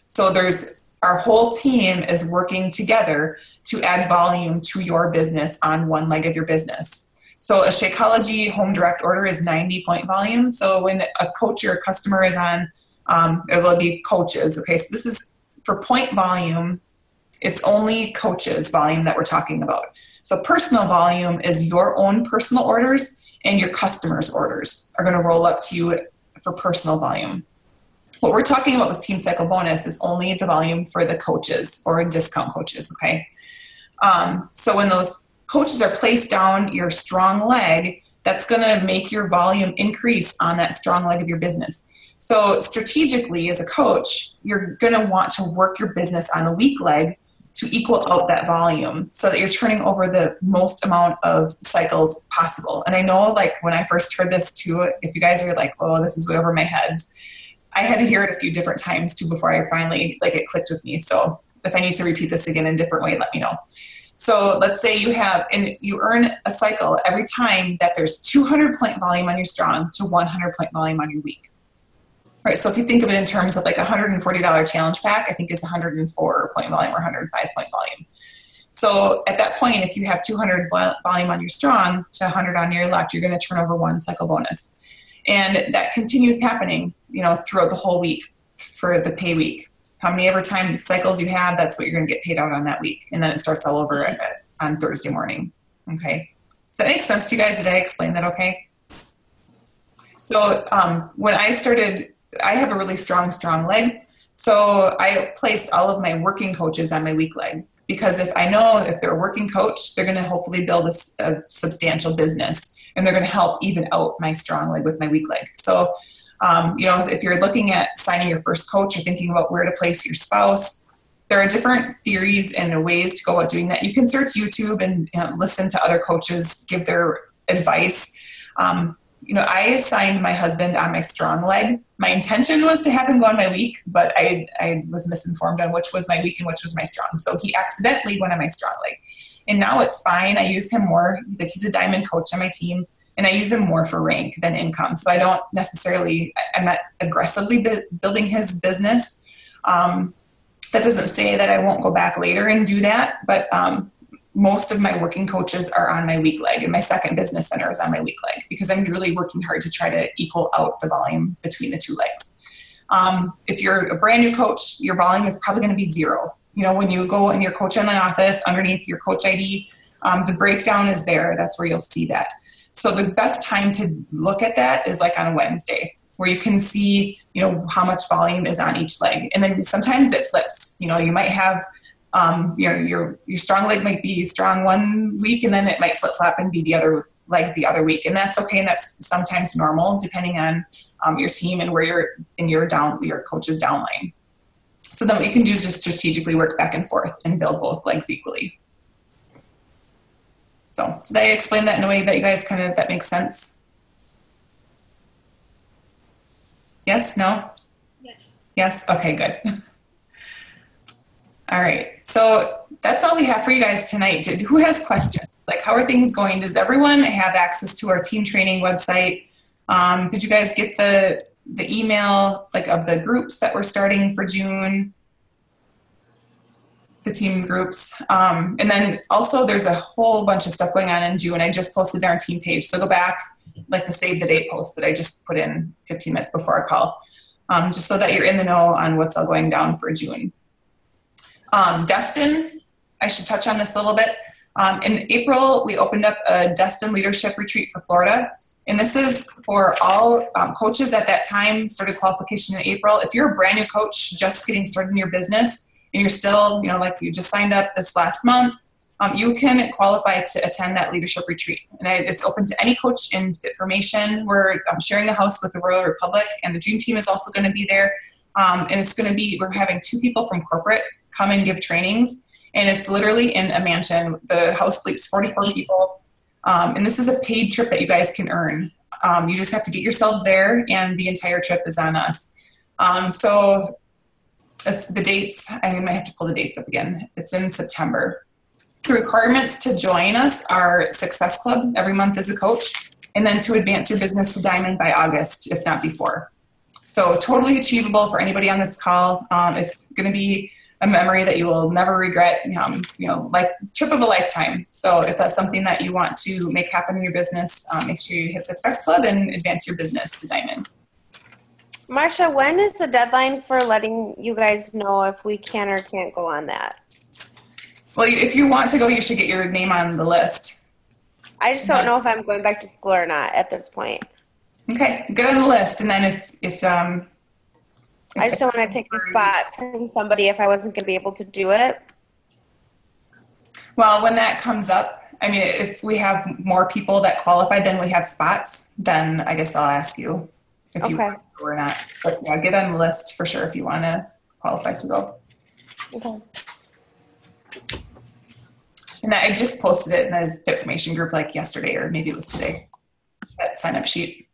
So our whole team is working together to add volume to your business on one leg of your business. So a Shakeology home direct order is 90 point volume. So when a coach or a customer is on, it will be coaches. Okay, so this is for point volume. It's only coaches volume that we're talking about. So personal volume is your own personal orders, and your customers' orders are going to roll up to you for personal volume. What we're talking about with Team Cycle Bonus is only the volume for the coaches or discount coaches, okay? So when those coaches are placed down your strong leg, that's going to make your volume increase on that strong leg of your business. So strategically, as a coach, you're going to want to work your business on the weak leg to equal out that volume so that you're turning over the most amount of cycles possible. And I know, when I first heard this too, if you guys are like, oh, this is way over my head, I had to hear it a few different times too before I finally, it clicked with me. So if I need to repeat this again in a different way, let me know. So let's say you earn a cycle every time that there's 200 point volume on your strong to 100 point volume on your weak. Right, so if you think of it in terms of a $140 challenge pack, I think it's 104 point volume or 105 point volume. So at that point, if you have 200 volume on your strong to 100 on your left, you're going to turn over 1 cycle bonus. And that continues happening, throughout the whole week for the pay week. How many ever time cycles you have, that's what you're going to get paid out on that week. And then it starts all over on Thursday morning. Okay. Does that make sense to you guys? Did I explain that okay? So when I started, I have a really strong leg. So I placed all of my working coaches on my weak leg because if I know if they're a working coach, they're going to hopefully build a substantial business and they're going to help even out my strong leg with my weak leg. So, if you're looking at signing your first coach or thinking about where to place your spouse, there are different theories and ways to go about doing that. You can search YouTube and listen to other coaches give their advice. I assigned my husband on my strong leg. My intention was to have him go on my weak, but I was misinformed on which was my weak and which was my strong. So he accidentally went on my strong leg. And now it's fine. I use him more. He's a diamond coach on my team. and I use him more for rank than income. So I don't necessarily, I'm not aggressively building his business. That doesn't say that I won't go back later and do that, but most of my working coaches are on my weak leg, and my second business center is on my weak leg because I'm really working hard to try to equal out the volume between the two legs. If you're a brand new coach, your volume is probably going to be 0. You know, when you go in your coach online office, underneath your coach ID, the breakdown is there. That's where you'll see that. So the best time to look at that is like on a Wednesday, where you can see, you know, how much volume is on each leg. And then sometimes it flips. You know, you might have your strong leg might be strong one week, and then it might flip flop and be the other leg the other week, and that's okay. And that's sometimes normal depending on your team and where you're in your coach's downline. So then what you can do is just strategically work back and forth and build both legs equally. So did I explain that in a way that you guys that makes sense? Yes? No? Yes. Yes? Okay, good. All right. So that's all we have for you guys tonight. Who has questions? Like, how are things going? Does everyone have access to our team training website? Did you guys get the email of the groups that we're starting for June? The team groups. And then also there's a whole bunch of stuff going on in June. I just posted on our team page. So go back, like the save the date post that I just put in 15 minutes before our call, just so that you're in the know on what's all going down for June. Destin, I should touch on this a little bit. In April, we opened up a Destin Leadership Retreat for Florida. And this is for all coaches at that time, started qualification in April. If you're a brand new coach just getting started in your business, and you're still, like you just signed up this last month, you can qualify to attend that leadership retreat. And it's open to any coach in Fit Formation. We're sharing the house with the Royal Republic, and the Dream Team is also going to be there. And it's going to be, we're having 2 people from corporate come and give trainings. And it's literally in a mansion. The house sleeps 44 people. And this is a paid trip that you guys can earn. You just have to get yourselves there, and the entire trip is on us. So that's the dates. I might have to pull the dates up again. It's in September. The requirements to join us are Success Club every month as a coach, and then to advance your business to Diamond by August, if not before. So totally achievable for anybody on this call. It's going to be a memory that you will never regret, like trip of a lifetime. So if that's something that you want to make happen in your business, make sure you hit Success Club and advance your business to Diamond. Marsha, when is the deadline for letting you guys know if we can or can't go on that? Well, if you want to go, you should get your name on the list. I just don't know if I'm going back to school or not at this point. Okay, get on the list, and then if I just don't want to take the spot from somebody if I wasn't going to be able to do it. Well, when that comes up, I mean, if we have more people that qualify than we have spots, then I guess I'll ask you if you want to go or not. But yeah, get on the list for sure if you want to qualify to go. Okay. And I just posted it in the Fit Formation group like yesterday, or maybe it was today, that sign-up sheet.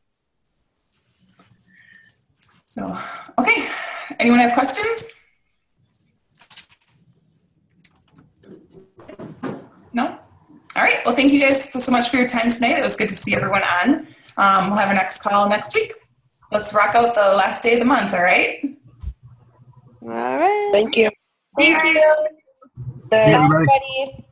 So, okay. Anyone have questions? No? All right. Well, thank you guys so much for your time tonight. It was good to see everyone on. We'll have our next call next week. Let's rock out the last day of the month, all right? All right. Thank you. Thank you. See you, everybody. Everybody.